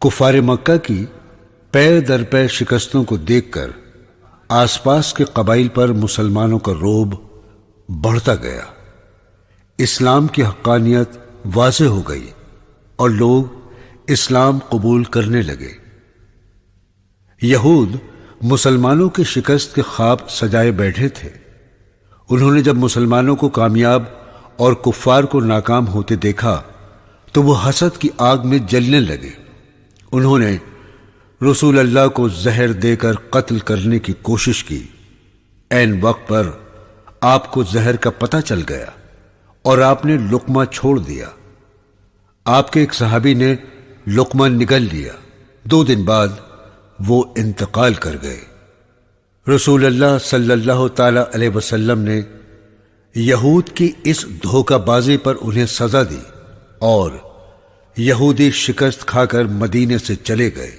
کفار مکہ کی پے در پے شکستوں کو دیکھ کر آس پاس کے قبائل پر مسلمانوں کا رعب بڑھتا گیا۔ اسلام کی حقانیت واضح ہو گئی اور لوگ اسلام قبول کرنے لگے۔ یہود مسلمانوں کی شکست کے خواب سجائے بیٹھے تھے۔ انہوں نے جب مسلمانوں کو کامیاب اور کفار کو ناکام ہوتے دیکھا تو وہ حسد کی آگ میں جلنے لگے۔ انہوں نے رسول اللہ کو زہر دے کر قتل کرنے کی کوشش کی۔ عین وقت پر آپ کو زہر کا پتہ چل گیا اور آپ نے لقمہ چھوڑ دیا۔ آپ کے ایک صحابی نے لقمہ نگل لیا۔ 2 دن بعد وہ انتقال کر گئے۔ رسول اللہ صلی اللہ تعالی علیہ وسلم نے یہود کی اس دھوکہ بازی پر انہیں سزا دی اور یہودی شکست کھا کر مدینے سے چلے گئے۔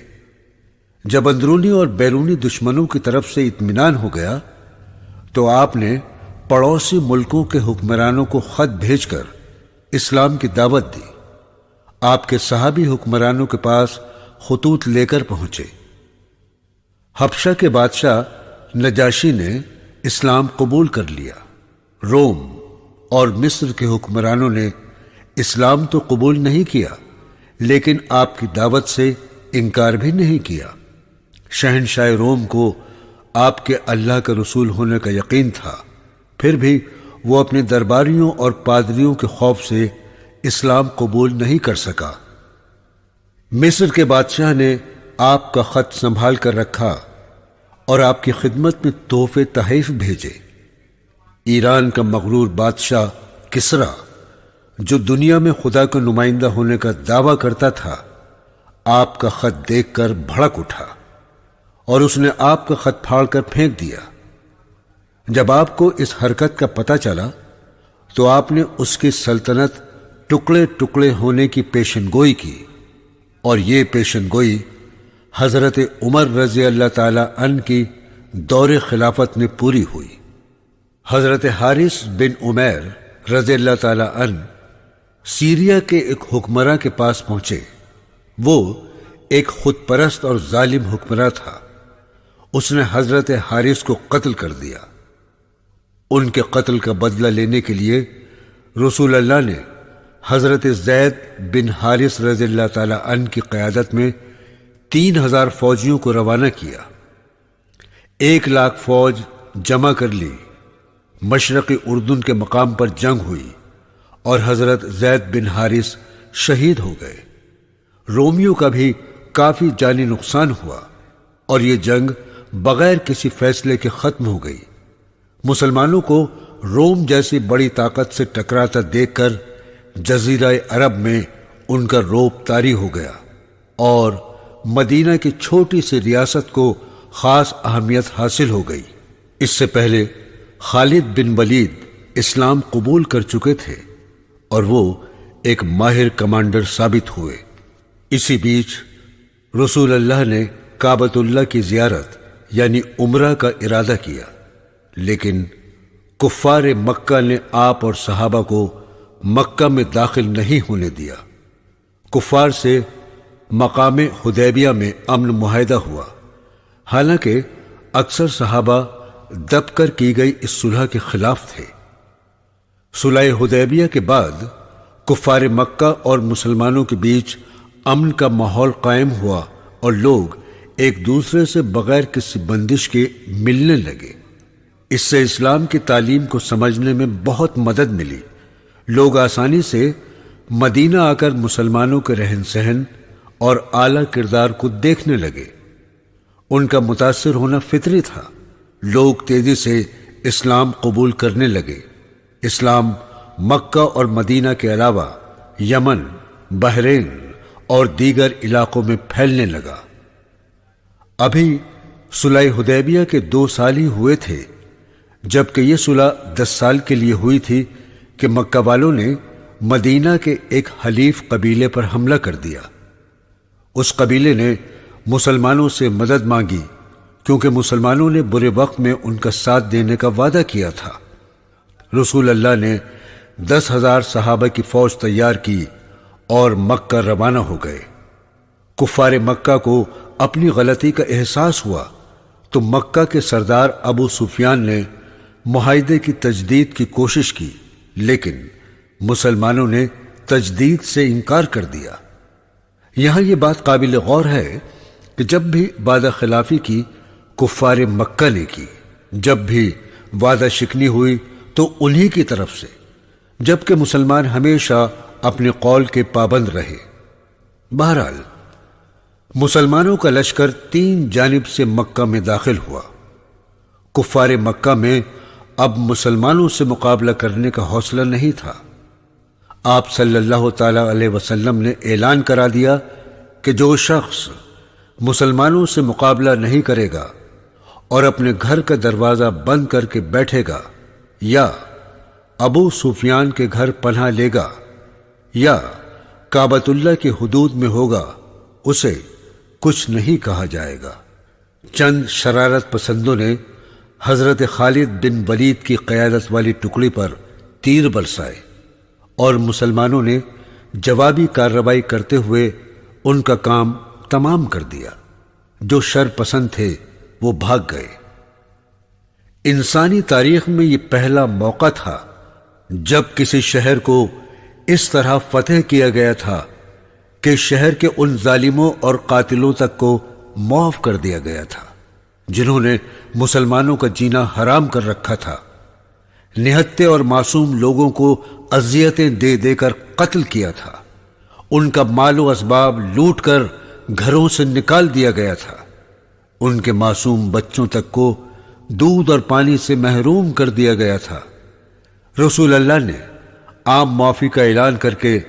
جب اندرونی اور بیرونی دشمنوں کی طرف سے اطمینان ہو گیا تو آپ نے پڑوسی ملکوں کے حکمرانوں کو خط بھیج کر اسلام کی دعوت دی۔ آپ کے صحابی حکمرانوں کے پاس خطوط لے کر پہنچے۔ حبشہ کے بادشاہ نجاشی نے اسلام قبول کر لیا۔ روم اور مصر کے حکمرانوں نے اسلام تو قبول نہیں کیا لیکن آپ کی دعوت سے انکار بھی نہیں کیا۔ شہنشاہ روم کو آپ کے اللہ کا رسول ہونے کا یقین تھا، پھر بھی وہ اپنے درباریوں اور پادریوں کے خوف سے اسلام قبول نہیں کر سکا۔ مصر کے بادشاہ نے آپ کا خط سنبھال کر رکھا اور آپ کی خدمت میں تحفے تحائف بھیجے۔ ایران کا مغرور بادشاہ کسرا، جو دنیا میں خدا کا نمائندہ ہونے کا دعویٰ کرتا تھا، آپ کا خط دیکھ کر بھڑک اٹھا اور اس نے آپ کا خط پھاڑ کر پھینک دیا۔ جب آپ کو اس حرکت کا پتہ چلا تو آپ نے اس کی سلطنت ٹکڑے ٹکڑے ہونے کی پیشن گوئی کی، اور یہ پیشن گوئی حضرت عمر رضی اللہ تعالی عنہ کی دور خلافت میں پوری ہوئی۔ حضرت حارث بن عمیر رضی اللہ تعالی عنہ سیریا کے ایک حکمراں کے پاس پہنچے۔ وہ ایک خود پرست اور ظالم حکمراں تھا۔ اس نے حضرت حارث کو قتل کر دیا۔ ان کے قتل کا بدلہ لینے کے لیے رسول اللہ نے حضرت زید بن حارث رضی اللہ تعالی عنہ کی قیادت میں 3000 فوجیوں کو روانہ کیا۔ 1,00,000 فوج جمع کر لی۔ مشرقی اردن کے مقام پر جنگ ہوئی اور حضرت زید بن حارث شہید ہو گئے۔ رومیوں کا بھی کافی جانی نقصان ہوا اور یہ جنگ بغیر کسی فیصلے کے ختم ہو گئی۔ مسلمانوں کو روم جیسی بڑی طاقت سے ٹکراتا دیکھ کر جزیرہ عرب میں ان کا رعب طاری ہو گیا اور مدینہ کی چھوٹی سی ریاست کو خاص اہمیت حاصل ہو گئی۔ اس سے پہلے خالد بن ولید اسلام قبول کر چکے تھے اور وہ ایک ماہر کمانڈر ثابت ہوئے۔ اسی بیچ رسول اللہ نے کعبۃ اللہ کی زیارت یعنی عمرہ کا ارادہ کیا، لیکن کفار مکہ نے آپ اور صحابہ کو مکہ میں داخل نہیں ہونے دیا۔ کفار سے مقام حدیبیہ میں امن معاہدہ ہوا، حالانکہ اکثر صحابہ دب کر کی گئی اس صلح کے خلاف تھے۔ صلح حدیبیہ کے بعد کفار مکہ اور مسلمانوں کے بیچ امن کا ماحول قائم ہوا اور لوگ ایک دوسرے سے بغیر کسی بندش کے ملنے لگے۔ اس سے اسلام کی تعلیم کو سمجھنے میں بہت مدد ملی۔ لوگ آسانی سے مدینہ آ کر مسلمانوں کے رہن سہن اور اعلیٰ کردار کو دیکھنے لگے۔ ان کا متاثر ہونا فطری تھا۔ لوگ تیزی سے اسلام قبول کرنے لگے۔ اسلام مکہ اور مدینہ کے علاوہ یمن، بحرین اور دیگر علاقوں میں پھیلنے لگا۔ ابھی صلح حدیبیہ کے 2 سال ہی ہوئے تھے، جبکہ یہ صلح 10 سال کے لیے ہوئی تھی کہ مکہ والوں نے مدینہ کے ایک حلیف قبیلے پر حملہ کر دیا۔ اس قبیلے نے مسلمانوں سے مدد مانگی کیونکہ مسلمانوں نے برے وقت میں ان کا ساتھ دینے کا وعدہ کیا تھا۔ رسول اللہ نے 10,000 صحابہ کی فوج تیار کی اور مکہ روانہ ہو گئے۔ کفار مکہ کو اپنی غلطی کا احساس ہوا تو مکہ کے سردار ابو سفیان نے معاہدے کی تجدید کی کوشش کی، لیکن مسلمانوں نے تجدید سے انکار کر دیا۔ یہاں یہ بات قابل غور ہے کہ جب بھی وعدہ خلافی کی کفار مکہ نے کی، جب بھی وعدہ شکنی ہوئی تو انہی کی طرف سے، جبکہ مسلمان ہمیشہ اپنے قول کے پابند رہے۔ بہرحال مسلمانوں کا لشکر 3 جانب سے مکہ میں داخل ہوا۔ کفار مکہ میں اب مسلمانوں سے مقابلہ کرنے کا حوصلہ نہیں تھا۔ آپ صلی اللہ تعالی علیہ وسلم نے اعلان کرا دیا کہ جو شخص مسلمانوں سے مقابلہ نہیں کرے گا اور اپنے گھر کا دروازہ بند کر کے بیٹھے گا، یا ابو سفیان کے گھر پناہ لے گا، یا کعبۃ اللہ کی حدود میں ہوگا، اسے کچھ نہیں کہا جائے گا۔ چند شرارت پسندوں نے حضرت خالد بن ولید کی قیادت والی ٹکڑی پر تیر برسائے اور مسلمانوں نے جوابی کارروائی کرتے ہوئے ان کا کام تمام کر دیا۔ جو شر پسند تھے وہ بھاگ گئے۔ انسانی تاریخ میں یہ پہلا موقع تھا جب کسی شہر کو اس طرح فتح کیا گیا تھا کہ شہر کے ان ظالموں اور قاتلوں تک کو معاف کر دیا گیا تھا جنہوں نے مسلمانوں کا جینا حرام کر رکھا تھا، نہتے اور معصوم لوگوں کو اذیتیں دے دے کر قتل کیا تھا، ان کا مال و اسباب لوٹ کر گھروں سے نکال دیا گیا تھا، ان کے معصوم بچوں تک کو دودھ اور پانی سے محروم کر دیا گیا تھا۔ رسول اللہ نے عام معافی کا اعلان کر کے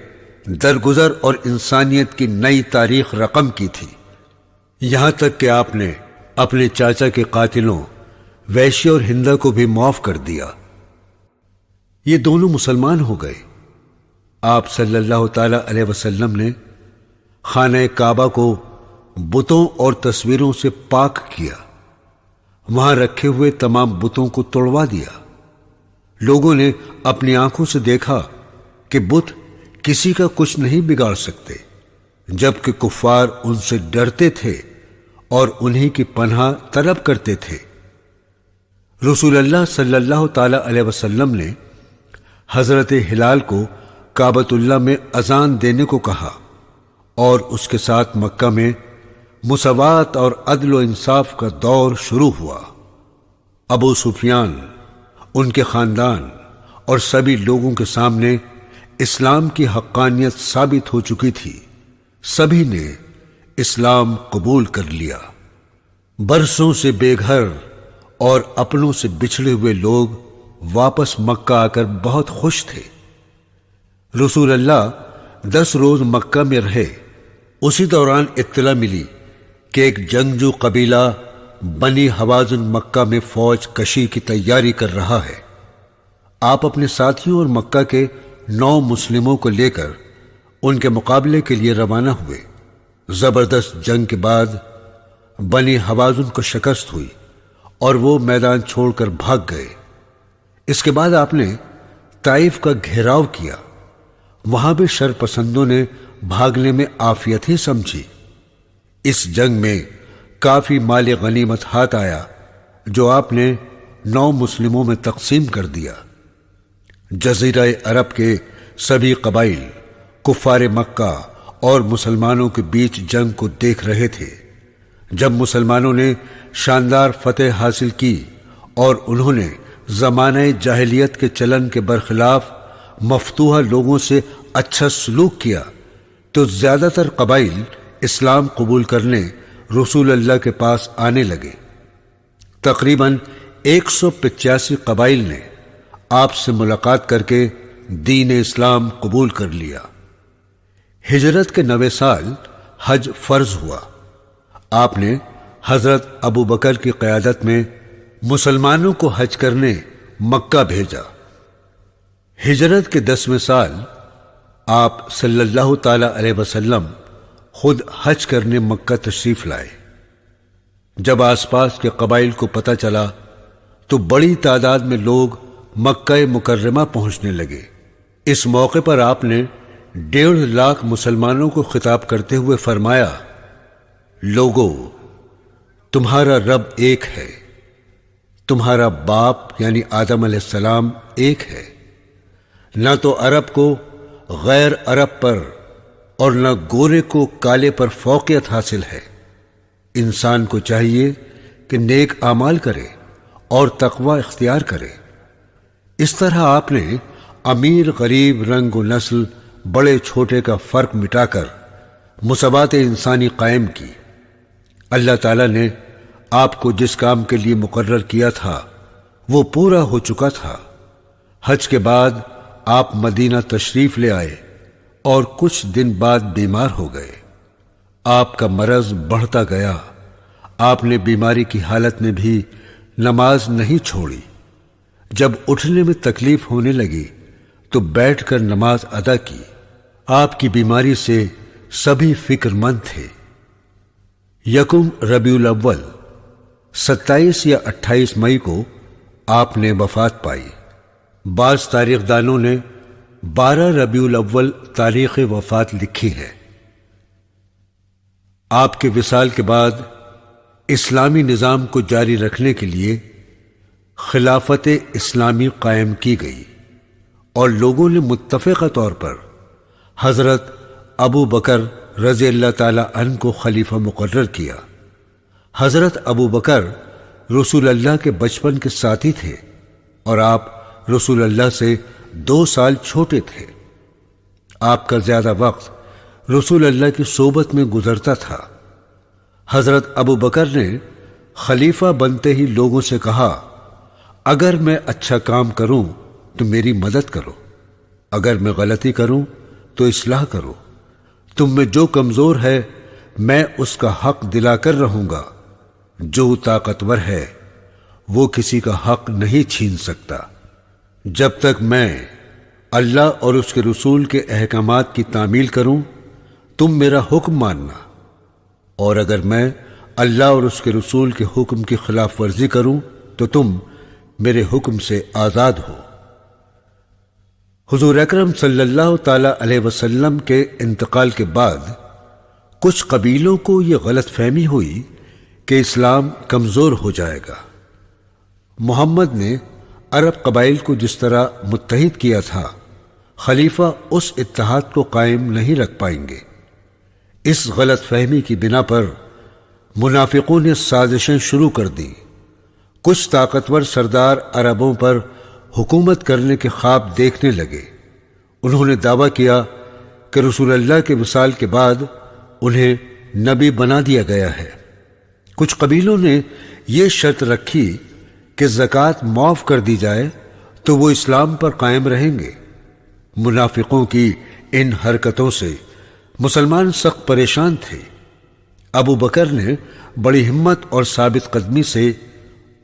درگزر اور انسانیت کی نئی تاریخ رقم کی تھی، یہاں تک کہ آپ نے اپنے چاچا کے قاتلوں ویشی اور ہندہ کو بھی معاف کر دیا۔ یہ دونوں مسلمان ہو گئے۔ آپ صلی اللہ تعالی علیہ وسلم نے خانہ کعبہ کو بتوں اور تصویروں سے پاک کیا، وہاں رکھے ہوئے تمام بتوں کو توڑوا دیا۔ لوگوں نے اپنی آنکھوں سے دیکھا کہ بت کسی کا کچھ نہیں بگاڑ سکتے، جبکہ کفار ان سے ڈرتے تھے اور انہی کی پناہ طلب کرتے تھے۔ رسول اللہ صلی اللہ تعالی علیہ وسلم نے حضرت ہلال کو کعبۃ اللہ میں اذان دینے کو کہا اور اس کے ساتھ مکہ میں مساوات اور عدل و انصاف کا دور شروع ہوا۔ ابو سفیان، ان کے خاندان اور سبھی لوگوں کے سامنے اسلام کی حقانیت ثابت ہو چکی تھی، سبھی نے اسلام قبول کر لیا۔ برسوں سے بے گھر اور اپنوں سے بچھڑے ہوئے لوگ واپس مکہ آ کر بہت خوش تھے۔ رسول اللہ 10 روز مکہ میں رہے۔ اسی دوران اطلاع ملی کہ ایک جنگجو قبیلہ بنی حوازن مکہ میں فوج کشی کی تیاری کر رہا ہے۔ آپ اپنے ساتھیوں اور مکہ کے 9 مسلموں کو لے کر ان کے مقابلے کے لیے روانہ ہوئے۔ زبردست جنگ کے بعد بنی حوازن کو شکست ہوئی اور وہ میدان چھوڑ کر بھاگ گئے۔ اس کے بعد آپ نے طائف کا گھیراؤ کیا، وہاں بھی شر پسندوں نے بھاگنے میں عافیت ہی سمجھی۔ اس جنگ میں کافی مال غنیمت ہاتھ آیا جو آپ نے 9 مسلموں میں تقسیم کر دیا۔ جزیرہ عرب کے سبھی قبائل کفار مکہ اور مسلمانوں کے بیچ جنگ کو دیکھ رہے تھے۔ جب مسلمانوں نے شاندار فتح حاصل کی اور انہوں نے زمانہ جاہلیت کے چلن کے برخلاف مفتوحہ لوگوں سے اچھا سلوک کیا تو زیادہ تر قبائل اسلام قبول کرنے رسول اللہ کے پاس آنے لگے۔ تقریباً 185 قبائل نے آپ سے ملاقات کر کے دین اسلام قبول کر لیا۔ ہجرت کے 9ویں سال حج فرض ہوا۔ آپ نے حضرت ابو بکر کی قیادت میں مسلمانوں کو حج کرنے مکہ بھیجا۔ ہجرت کے 10ویں سال آپ صلی اللہ تعالی علیہ وسلم خود حج کرنے مکہ تشریف لائے۔ جب آس پاس کے قبائل کو پتہ چلا تو بڑی تعداد میں لوگ مکہ مکرمہ پہنچنے لگے۔ اس موقع پر آپ نے 1.5 لاکھ مسلمانوں کو خطاب کرتے ہوئے فرمایا لوگو، تمہارا رب ایک ہے، تمہارا باپ یعنی آدم علیہ السلام ایک ہے، نہ تو عرب کو غیر عرب پر اور نہ گورے کو کالے پر فوقیت حاصل ہے۔ انسان کو چاہیے کہ نیک اعمال کرے اور تقوی اختیار کرے۔ اس طرح آپ نے امیر غریب، رنگ و نسل، بڑے چھوٹے کا فرق مٹا کر مساوات انسانی قائم کی۔ اللہ تعالیٰ نے آپ کو جس کام کے لیے مقرر کیا تھا وہ پورا ہو چکا تھا۔ حج کے بعد آپ مدینہ تشریف لے آئے اور کچھ دن بعد بیمار ہو گئے۔ آپ کا مرض بڑھتا گیا۔ آپ نے بیماری کی حالت میں بھی نماز نہیں چھوڑی۔ جب اٹھنے میں تکلیف ہونے لگی تو بیٹھ کر نماز ادا کی۔ آپ کی بیماری سے سبھی فکر مند تھے۔ یکم ربیع الاول 27 یا 28 مئی کو آپ نے وفات پائی۔ بعض تاریخ دانوں نے 12 ربیع الاول تاریخ وفات لکھی ہے۔ آپ کے وصال کے بعد اسلامی نظام کو جاری رکھنے کے لیے خلافت اسلامی قائم کی گئی اور لوگوں نے متفقہ طور پر حضرت ابو بکر رضی اللہ تعالی عنہ کو خلیفہ مقرر کیا۔ حضرت ابو بکر رسول اللہ کے بچپن کے ساتھی تھے اور آپ رسول اللہ سے 2 سال چھوٹے تھے۔ آپ کا زیادہ وقت رسول اللہ کی صحبت میں گزرتا تھا۔ حضرت ابو بکر نے خلیفہ بنتے ہی لوگوں سے کہا، اگر میں اچھا کام کروں تو میری مدد کرو، اگر میں غلطی کروں تو اصلاح کرو۔ تم میں جو کمزور ہے میں اس کا حق دلا کر رہوں گا، جو طاقتور ہے وہ کسی کا حق نہیں چھین سکتا۔ جب تک میں اللہ اور اس کے رسول کے احکامات کی تعمیل کروں تم میرا حکم ماننا، اور اگر میں اللہ اور اس کے رسول کے حکم کی خلاف ورزی کروں تو تم میرے حکم سے آزاد ہو۔ حضور اکرم صلی اللہ تعالی علیہ وسلم کے انتقال کے بعد کچھ قبیلوں کو یہ غلط فہمی ہوئی کہ اسلام کمزور ہو جائے گا۔ محمد نے عرب قبائل کو جس طرح متحد کیا تھا، خلیفہ اس اتحاد کو قائم نہیں رکھ پائیں گے۔ اس غلط فہمی کی بنا پر منافقوں نے سازشیں شروع کر دی۔ کچھ طاقتور سردار عربوں پر حکومت کرنے کے خواب دیکھنے لگے۔ انہوں نے دعویٰ کیا کہ رسول اللہ کے وصال کے بعد انہیں نبی بنا دیا گیا ہے۔ کچھ قبیلوں نے یہ شرط رکھی کہ زکوٰۃ معاف کر دی جائے تو وہ اسلام پر قائم رہیں گے۔ منافقوں کی ان حرکتوں سے مسلمان سخت پریشان تھے۔ ابو بکر نے بڑی ہمت اور ثابت قدمی سے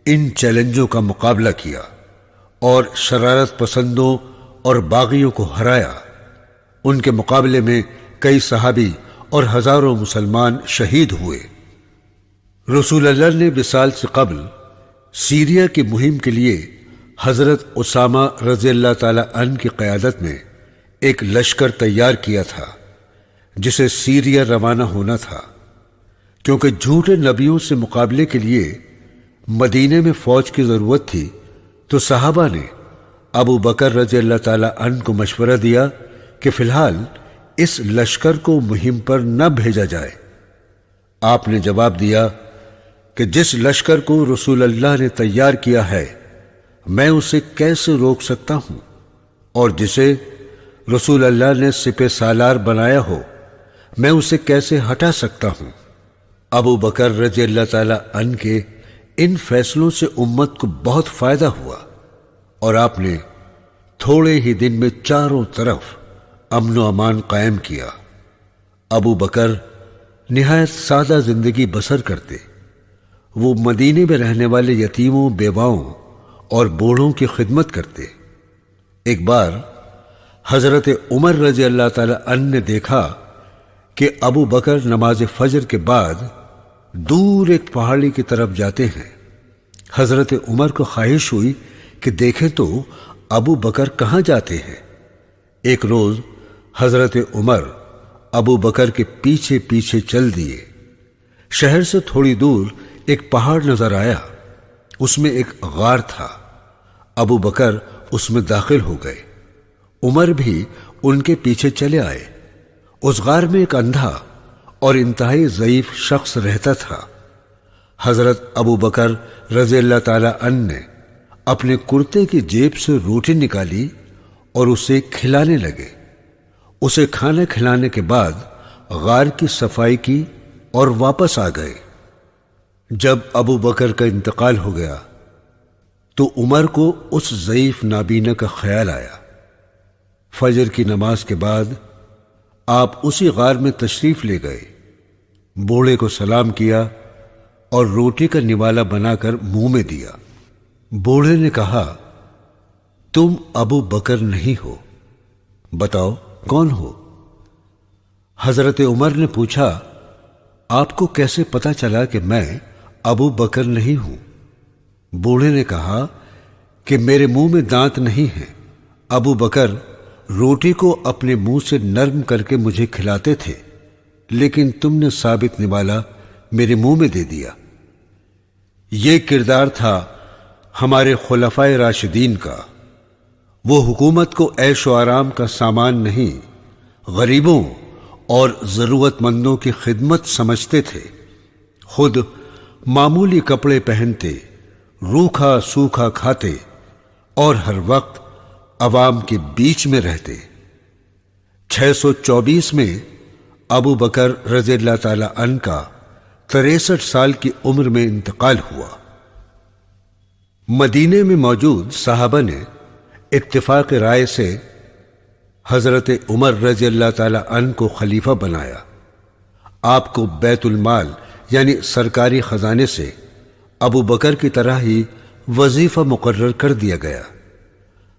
ان چیلنجوں کا مقابلہ کیا اور شرارت پسندوں اور باغیوں کو ہرایا۔ ان کے مقابلے میں کئی صحابی اور ہزاروں مسلمان شہید ہوئے۔ رسول اللہ نے وصال سے قبل سیریا کی مہم کے لیے حضرت اسامہ رضی اللہ تعالی عنہ کی قیادت میں ایک لشکر تیار کیا تھا جسے سیریا روانہ ہونا تھا۔ کیونکہ جھوٹے نبیوں سے مقابلے کے لیے مدینے میں فوج کی ضرورت تھی تو صحابہ نے ابو بکر رضی اللہ تعالی عنہ کو مشورہ دیا کہ فی الحال اس لشکر کو مہم پر نہ بھیجا جائے۔ آپ نے جواب دیا کہ جس لشکر کو رسول اللہ نے تیار کیا ہے میں اسے کیسے روک سکتا ہوں، اور جسے رسول اللہ نے سپہ سالار بنایا ہو میں اسے کیسے ہٹا سکتا ہوں۔ ابو بکر رضی اللہ تعالی عنہ کے ان فیصلوں سے امت کو بہت فائدہ ہوا اور آپ نے تھوڑے ہی دن میں چاروں طرف امن و امان قائم کیا۔ ابو بکر نہایت سادہ زندگی بسر کرتے۔ وہ مدینے میں رہنے والے یتیموں، بیواؤں اور بوڑھوں کی خدمت کرتے۔ ایک بار حضرت عمر رضی اللہ تعالی عنہ نے دیکھا کہ ابو بکر نماز فجر کے بعد دور ایک پہاڑی کی طرف جاتے ہیں۔ حضرت عمر کو خواہش ہوئی کہ دیکھیں تو ابو بکر کہاں جاتے ہیں۔ ایک روز حضرت عمر ابو بکر کے پیچھے پیچھے چل دیے۔ شہر سے تھوڑی دور ایک پہاڑ نظر آیا، اس میں ایک غار تھا۔ ابو بکر اس میں داخل ہو گئے، عمر بھی ان کے پیچھے چلے آئے۔ اس غار میں ایک اندھا اور انتہائی ضعیف شخص رہتا تھا۔ حضرت ابو بکر رضی اللہ تعالی عنہ نے اپنے کرتے کی جیب سے روٹی نکالی اور اسے کھلانے لگے۔ اسے کھانا کھلانے کے بعد غار کی صفائی کی اور واپس آ گئے۔ جب ابو بکر کا انتقال ہو گیا تو عمر کو اس ضعیف نابینا کا خیال آیا۔ فجر کی نماز کے بعد آپ اسی غار میں تشریف لے گئے، بوڑھے کو سلام کیا اور روٹی کا نوالا بنا کر منہ میں دیا۔ بوڑھے نے کہا، تم ابو بکر نہیں ہو، بتاؤ کون ہو؟ حضرت عمر نے پوچھا، آپ کو کیسے پتا چلا کہ میں ابو بکر نہیں ہوں؟ بوڑھے نے کہا کہ میرے منہ میں دانت نہیں ہیں۔ ابو بکر روٹی کو اپنے منہ سے نرم کر کے مجھے کھلاتے تھے، لیکن تم نے ثابت نوالا میرے منہ میں دے دیا۔ یہ کردار تھا ہمارے خلفائے راشدین کا۔ وہ حکومت کو عیش و آرام کا سامان نہیں، غریبوں اور ضرورت مندوں کی خدمت سمجھتے تھے۔ خود معمولی کپڑے پہنتے، روکھا سوکھا کھاتے اور ہر وقت عوام کے بیچ میں رہتے۔ 624 میں ابو بکر رضی اللہ تعالی عنہ کا 63 سال کی عمر میں انتقال ہوا۔ مدینے میں موجود صحابہ نے اتفاق رائے سے حضرت عمر رضی اللہ تعالی عنہ کو خلیفہ بنایا۔ آپ کو بیت المال یعنی سرکاری خزانے سے ابو بکر کی طرح ہی وظیفہ مقرر کر دیا گیا۔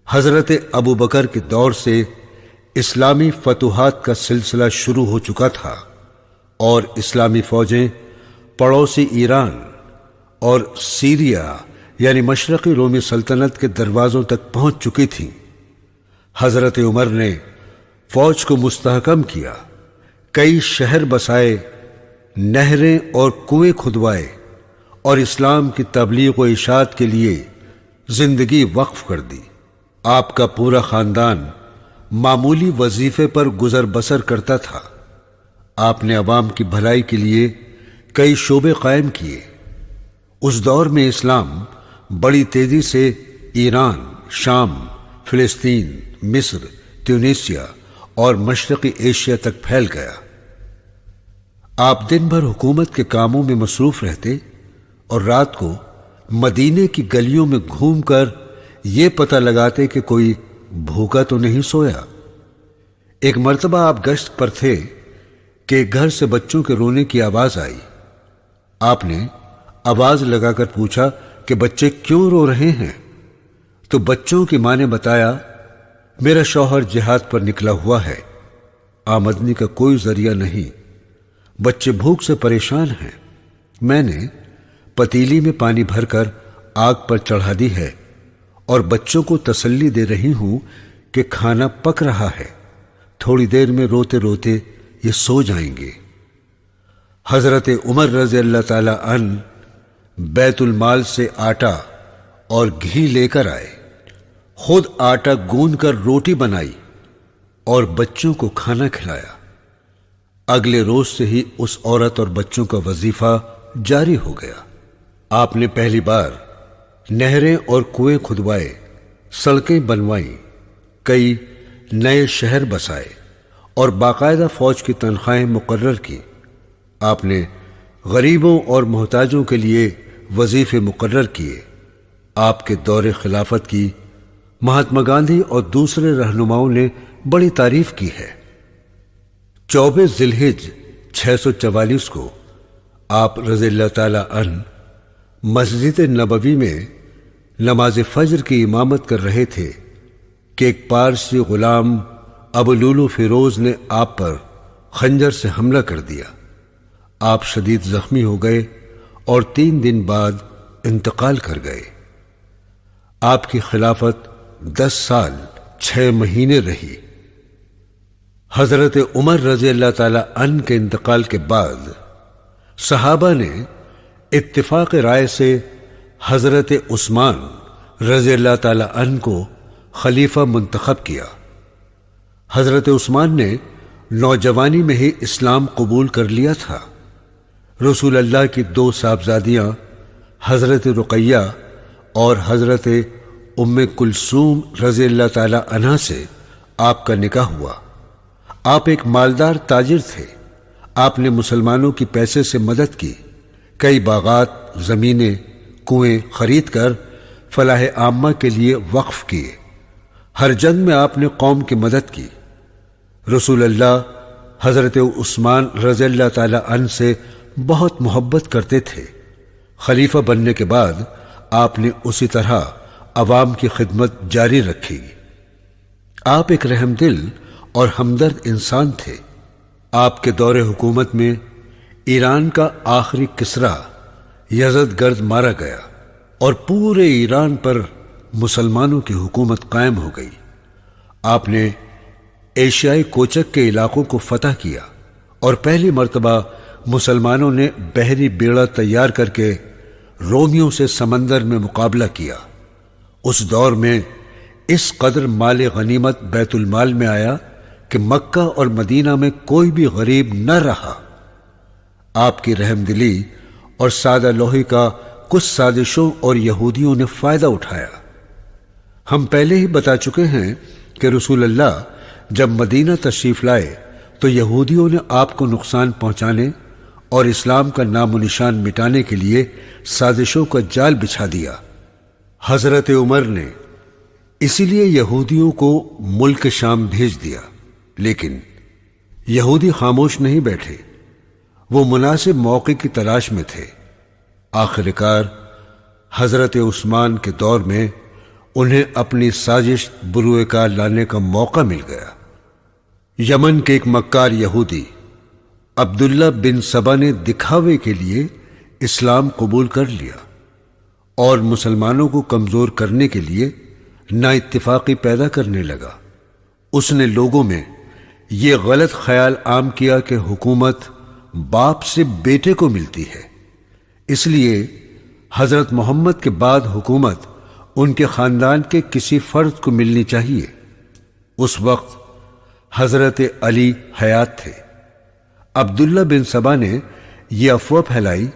حضرت ابو بکر کے دور سے اسلامی فتوحات کا سلسلہ شروع ہو چکا تھا اور اسلامی فوجیں پڑوسی ایران اور سیریا یعنی مشرقی رومی سلطنت کے دروازوں تک پہنچ چکی تھیں۔ حضرت عمر نے فوج کو مستحکم کیا، کئی شہر بسائے، نہریں اور کنویں کھدوائے اور اسلام کی تبلیغ و اشاعت کے لیے زندگی وقف کر دی۔ آپ کا پورا خاندان معمولی وظیفے پر گزر بسر کرتا تھا۔ آپ نے عوام کی بھلائی کے لیے کئی شعبے قائم کیے۔ اس دور میں اسلام بڑی تیزی سے ایران، شام، فلسطین، مصر، تیونیسیا اور مشرقی ایشیا تک پھیل گیا۔ آپ دن بھر حکومت کے کاموں میں مصروف رہتے اور رات کو مدینے کی گلیوں میں گھوم کر یہ پتہ لگاتے کہ کوئی بھوکا تو نہیں سویا۔ ایک مرتبہ آپ گشت پر تھے کہ گھر سے بچوں کے رونے کی آواز آئی۔ آپ نے آواز لگا کر پوچھا کہ بچے کیوں رو رہے ہیں؟ تو بچوں کی ماں نے بتایا، میرا شوہر جہاد پر نکلا ہوا ہے، آمدنی کا کوئی ذریعہ نہیں، بچے بھوک سے پریشان ہیں۔ میں نے پتیلی میں پانی بھر کر آگ پر چڑھا دی ہے اور بچوں کو تسلی دے رہی ہوں کہ کھانا پک رہا ہے، تھوڑی دیر میں روتے روتے یہ سو جائیں گے۔ حضرت عمر رضی اللہ تعالی عنہ بیت المال سے آٹا اور گھی لے کر آئے، خود آٹا گوندھ کر روٹی بنائی اور بچوں کو کھانا کھلایا۔ اگلے روز سے ہی اس عورت اور بچوں کا وظیفہ جاری ہو گیا۔ آپ نے پہلی بار نہریں اور کنویں کھدوائے، سڑکیں بنوائیں، کئی نئے شہر بسائے اور باقاعدہ فوج کی تنخواہیں مقرر کی۔ آپ نے غریبوں اور محتاجوں کے لیے وظیفے مقرر کیے۔ آپ کے دور خلافت کی مہاتما گاندھی اور دوسرے رہنماؤں نے بڑی تعریف کی ہے۔ 24 ذی الحجہ 644 کو آپ رضی اللہ تعالی عنہ مسجد نبوی میں نماز فجر کی امامت کر رہے تھے کہ ایک پارسی غلام ابو لولو فیروز نے آپ پر خنجر سے حملہ کر دیا۔ آپ شدید زخمی ہو گئے اور 3 دن بعد انتقال کر گئے۔ آپ کی خلافت 10 سال 6 مہینے رہی۔ حضرت عمر رضی اللہ تعالی عنہ کے انتقال کے بعد صحابہ نے اتفاق رائے سے حضرت عثمان رضی اللہ تعالی عنہ کو خلیفہ منتخب کیا۔ حضرت عثمان نے نوجوانی میں ہی اسلام قبول کر لیا تھا۔ رسول اللہ کی 2 صاحبزادیاں حضرت رقیہ اور حضرت ام کلثوم رضی اللہ تعالی عنہا سے آپ کا نکاح ہوا۔ آپ ایک مالدار تاجر تھے۔ آپ نے مسلمانوں کی پیسے سے مدد کی، کئی باغات، زمینیں، کنویں خرید کر فلاح عامہ کے لیے وقف کیے۔ ہر جنگ میں آپ نے قوم کی مدد کی۔ رسول اللہ حضرت عثمان رضی اللہ تعالی عنہ سے بہت محبت کرتے تھے۔ خلیفہ بننے کے بعد آپ نے اسی طرح عوام کی خدمت جاری رکھی۔ آپ ایک رحم دل اور ہمدرد انسان تھے۔ آپ کے دور حکومت میں ایران کا آخری کسریٰ یزدگرد مارا گیا اور پورے ایران پر مسلمانوں کی حکومت قائم ہو گئی۔ آپ نے ایشیائی کوچک کے علاقوں کو فتح کیا اور پہلی مرتبہ مسلمانوں نے بحری بیڑا تیار کر کے رومیوں سے سمندر میں مقابلہ کیا۔ اس دور میں اس قدر مال غنیمت بیت المال میں آیا کہ مکہ اور مدینہ میں کوئی بھی غریب نہ رہا۔ آپ کی رحم دلی اور سادہ لوہی کا کچھ سازشوں اور یہودیوں نے فائدہ اٹھایا۔ ہم پہلے ہی بتا چکے ہیں کہ رسول اللہ جب مدینہ تشریف لائے تو یہودیوں نے آپ کو نقصان پہنچانے اور اسلام کا نام و نشان مٹانے کے لیے سازشوں کا جال بچھا دیا۔ حضرت عمر نے اسی لیے یہودیوں کو ملک شام بھیج دیا، لیکن یہودی خاموش نہیں بیٹھے، وہ مناسب موقع کی تلاش میں تھے۔ آخرکار حضرت عثمان کے دور میں انہیں اپنی سازش بروئے کار لانے کا موقع مل گیا۔ یمن کے ایک مکار یہودی عبداللہ بن سبا نے دکھاوے کے لیے اسلام قبول کر لیا اور مسلمانوں کو کمزور کرنے کے لیے نا اتفاقی پیدا کرنے لگا۔ اس نے لوگوں میں یہ غلط خیال عام کیا کہ حکومت باپ سے بیٹے کو ملتی ہے، اس لیے حضرت محمد کے بعد حکومت ان کے خاندان کے کسی فرد کو ملنی چاہیے۔ اس وقت حضرت علی حیات تھے۔ عبداللہ بن سبا نے یہ افواہ پھیلائی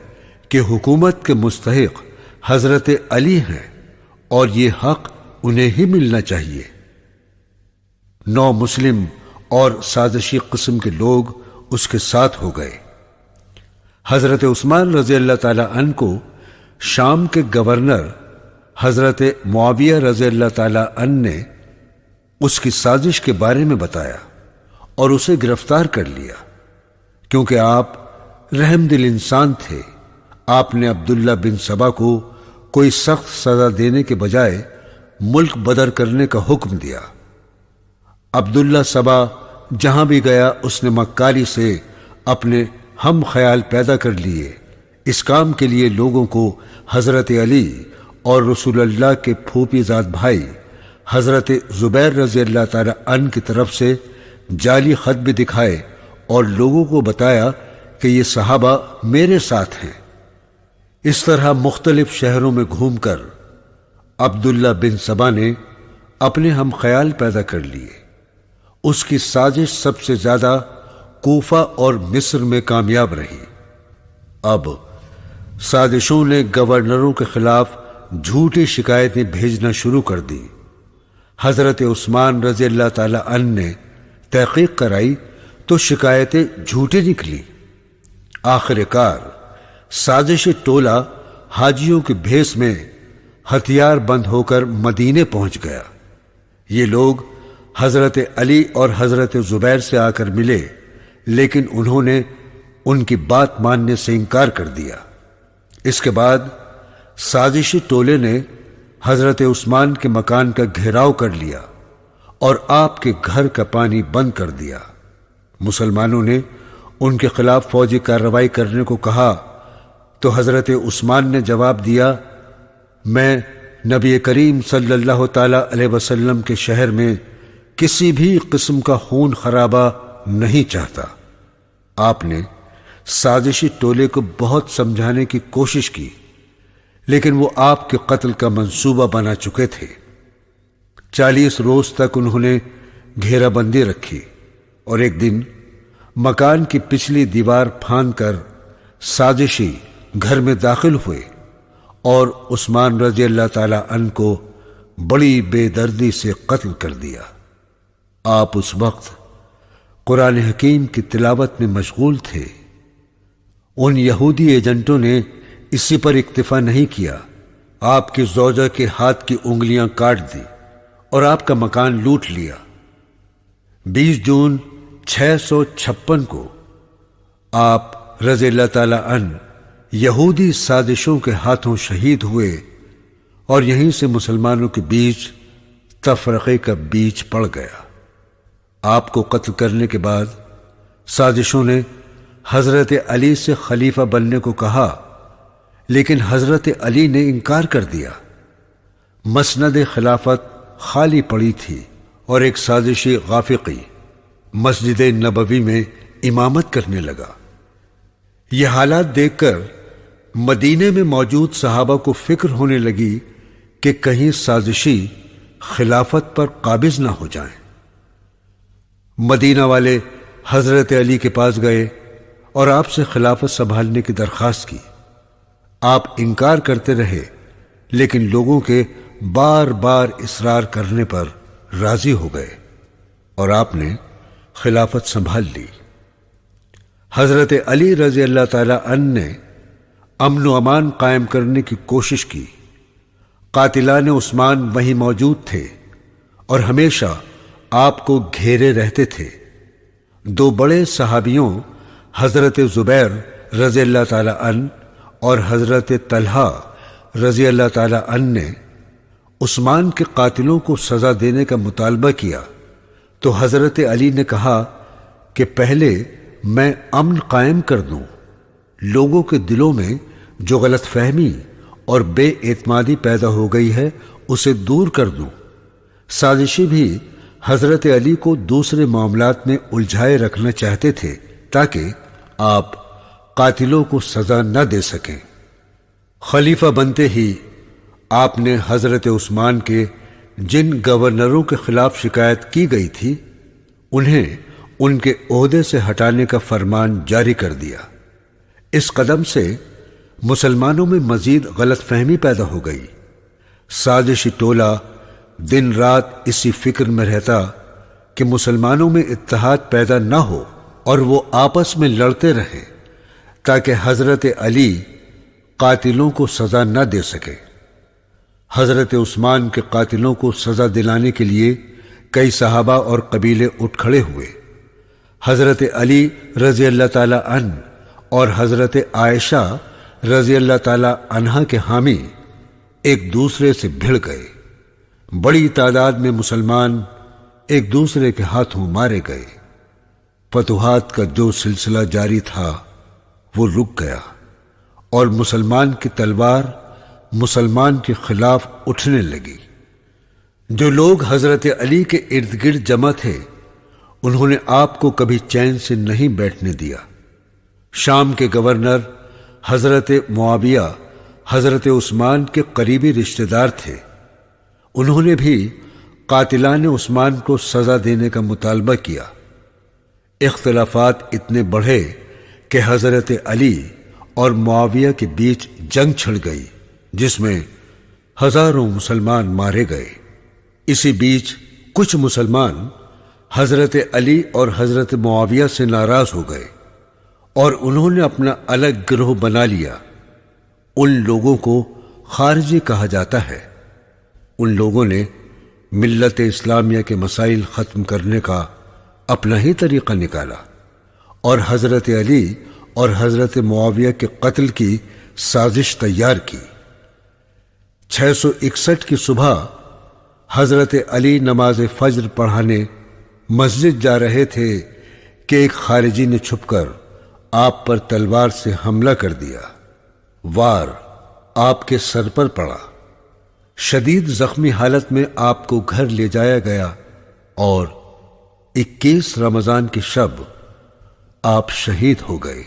کہ حکومت کے مستحق حضرت علی ہیں اور یہ حق انہیں ہی ملنا چاہیے۔ 9 مسلم اور سازشی قسم کے لوگ اس کے ساتھ ہو گئے۔ حضرت عثمان رضی اللہ تعالی عنہ کو شام کے گورنر حضرت معاویہ رضی اللہ تعالی عنہ نے اس کی سازش کے بارے میں بتایا اور اسے گرفتار کر لیا۔ کیونکہ آپ رحم دل انسان تھے، آپ نے عبداللہ بن سبا کو کوئی سخت سزا دینے کے بجائے ملک بدر کرنے کا حکم دیا۔ عبداللہ سبا جہاں بھی گیا اس نے مکاری سے اپنے ہم خیال پیدا کر لیے۔ اس کام کے لیے لوگوں کو حضرت علی اور رسول اللہ کے پھوپھی زاد بھائی حضرت زبیر رضی اللہ تعالی عنہ کی طرف سے جعلی خط بھی دکھائے اور لوگوں کو بتایا کہ یہ صحابہ میرے ساتھ ہیں۔ اس طرح مختلف شہروں میں گھوم کر عبداللہ بن سبا نے اپنے ہم خیال پیدا کر لیے۔ اس کی سازش سب سے زیادہ کوفہ اور مصر میں کامیاب رہی۔ اب سازشوں نے گورنروں کے خلاف جھوٹی شکایتیں بھیجنا شروع کر دی۔ حضرت عثمان رضی اللہ تعالی عنہ نے تحقیق کرائی تو شکایتیں جھوٹی نکلی۔ آخر کار سازشی ٹولہ حاجیوں کے بھیس میں ہتھیار بند ہو کر مدینے پہنچ گیا۔ یہ لوگ حضرت علی اور حضرت زبیر سے آ کر ملے، لیکن انہوں نے ان کی بات ماننے سے انکار کر دیا۔ اس کے بعد سازشی ٹولے نے حضرت عثمان کے مکان کا گھیراؤ کر لیا اور آپ کے گھر کا پانی بند کر دیا۔ مسلمانوں نے ان کے خلاف فوجی کارروائی کرنے کو کہا تو حضرت عثمان نے جواب دیا، میں نبی کریم صلی اللہ تعالی علیہ وسلم کے شہر میں کسی بھی قسم کا خون خرابہ نہیں چاہتا۔ آپ نے سازشی ٹولے کو بہت سمجھانے کی کوشش کی، لیکن وہ آپ کے قتل کا منصوبہ بنا چکے تھے۔ 40 روز تک انہوں نے گھیرا بندی رکھی، اور ایک دن مکان کی پچھلی دیوار پھاند کر سازشی گھر میں داخل ہوئے اور عثمان رضی اللہ تعالی عنہ کو بڑی بے دردی سے قتل کر دیا۔ آپ اس وقت قرآن حکیم کی تلاوت میں مشغول تھے۔ ان یہودی ایجنٹوں نے اسی پر اکتفا نہیں کیا، آپ کی زوجہ کے ہاتھ کی انگلیاں کاٹ دی اور آپ کا مکان لوٹ لیا۔ 20 جون 656 کو آپ رضی اللہ تعالی عنہ یہودی سازشوں کے ہاتھوں شہید ہوئے، اور یہیں سے مسلمانوں کے بیچ تفرقے کا بیج پڑ گیا۔ آپ کو قتل کرنے کے بعد سازشوں نے حضرت علی سے خلیفہ بننے کو کہا، لیکن حضرت علی نے انکار کر دیا۔ مسند خلافت خالی پڑی تھی، اور ایک سازشی غافقی مسجد نبوی میں امامت کرنے لگا۔ یہ حالات دیکھ کر مدینے میں موجود صحابہ کو فکر ہونے لگی کہ کہیں سازشی خلافت پر قابض نہ ہو جائیں۔ مدینہ والے حضرت علی کے پاس گئے اور آپ سے خلافت سنبھالنے کی درخواست کی۔ آپ انکار کرتے رہے، لیکن لوگوں کے بار بار اصرار کرنے پر راضی ہو گئے، اور آپ نے خلافت سنبھال لی۔ حضرت علی رضی اللہ تعالی عنہ نے امن و امان قائم کرنے کی کوشش کی۔ قاتلان عثمان وہیں موجود تھے اور ہمیشہ آپ کو گھیرے رہتے تھے۔ 2 بڑے صحابیوں حضرت زبیر رضی اللہ تعالی عنہ اور حضرت طلحہ رضی اللہ تعالی عنہ نے عثمان کے قاتلوں کو سزا دینے کا مطالبہ کیا، تو حضرت علی نے کہا کہ پہلے میں امن قائم کر دوں، لوگوں کے دلوں میں جو غلط فہمی اور بے اعتمادی پیدا ہو گئی ہے اسے دور کر دوں۔ سازشی بھی حضرت علی کو دوسرے معاملات میں الجھائے رکھنا چاہتے تھے تاکہ آپ قاتلوں کو سزا نہ دے سکیں۔ خلیفہ بنتے ہی آپ نے حضرت عثمان کے جن گورنروں کے خلاف شکایت کی گئی تھی انہیں ان کے عہدے سے ہٹانے کا فرمان جاری کر دیا۔ اس قدم سے مسلمانوں میں مزید غلط فہمی پیدا ہو گئی۔ سازشی ٹولہ دن رات اسی فکر میں رہتا کہ مسلمانوں میں اتحاد پیدا نہ ہو اور وہ آپس میں لڑتے رہیں تاکہ حضرت علی قاتلوں کو سزا نہ دے سکے۔ حضرت عثمان کے قاتلوں کو سزا دلانے کے لیے کئی صحابہ اور قبیلے اٹھ کھڑے ہوئے۔ حضرت علی رضی اللہ تعالی عنہ اور حضرت عائشہ رضی اللہ تعالی عنہا کے حامی ایک دوسرے سے بھڑ گئے۔ بڑی تعداد میں مسلمان ایک دوسرے کے ہاتھوں مارے گئے۔ فتوحات کا جو سلسلہ جاری تھا وہ رک گیا، اور مسلمان کی تلوار مسلمان کے خلاف اٹھنے لگی۔ جو لوگ حضرت علی کے ارد گرد جمع تھے انہوں نے آپ کو کبھی چین سے نہیں بیٹھنے دیا۔ شام کے گورنر حضرت معاویہ حضرت عثمان کے قریبی رشتہ دار تھے۔ انہوں نے بھی قاتلان عثمان کو سزا دینے کا مطالبہ کیا۔ اختلافات اتنے بڑھے کہ حضرت علی اور معاویہ کے بیچ جنگ چھڑ گئی، جس میں ہزاروں مسلمان مارے گئے۔ اسی بیچ کچھ مسلمان حضرت علی اور حضرت معاویہ سے ناراض ہو گئے اور انہوں نے اپنا الگ گروہ بنا لیا۔ ان لوگوں کو خارجی کہا جاتا ہے۔ ان لوگوں نے ملت اسلامیہ کے مسائل ختم کرنے کا اپنا ہی طریقہ نکالا اور حضرت علی اور حضرت معاویہ کے قتل کی سازش تیار کی۔ 661 کی صبح حضرت علی نماز فجر پڑھانے مسجد جا رہے تھے کہ ایک خارجی نے چھپ کر آپ پر تلوار سے حملہ کر دیا۔ وار آپ کے سر پر پڑا۔ شدید زخمی حالت میں آپ کو گھر لے جایا گیا اور 21 رمضان کی شب آپ شہید ہو گئے۔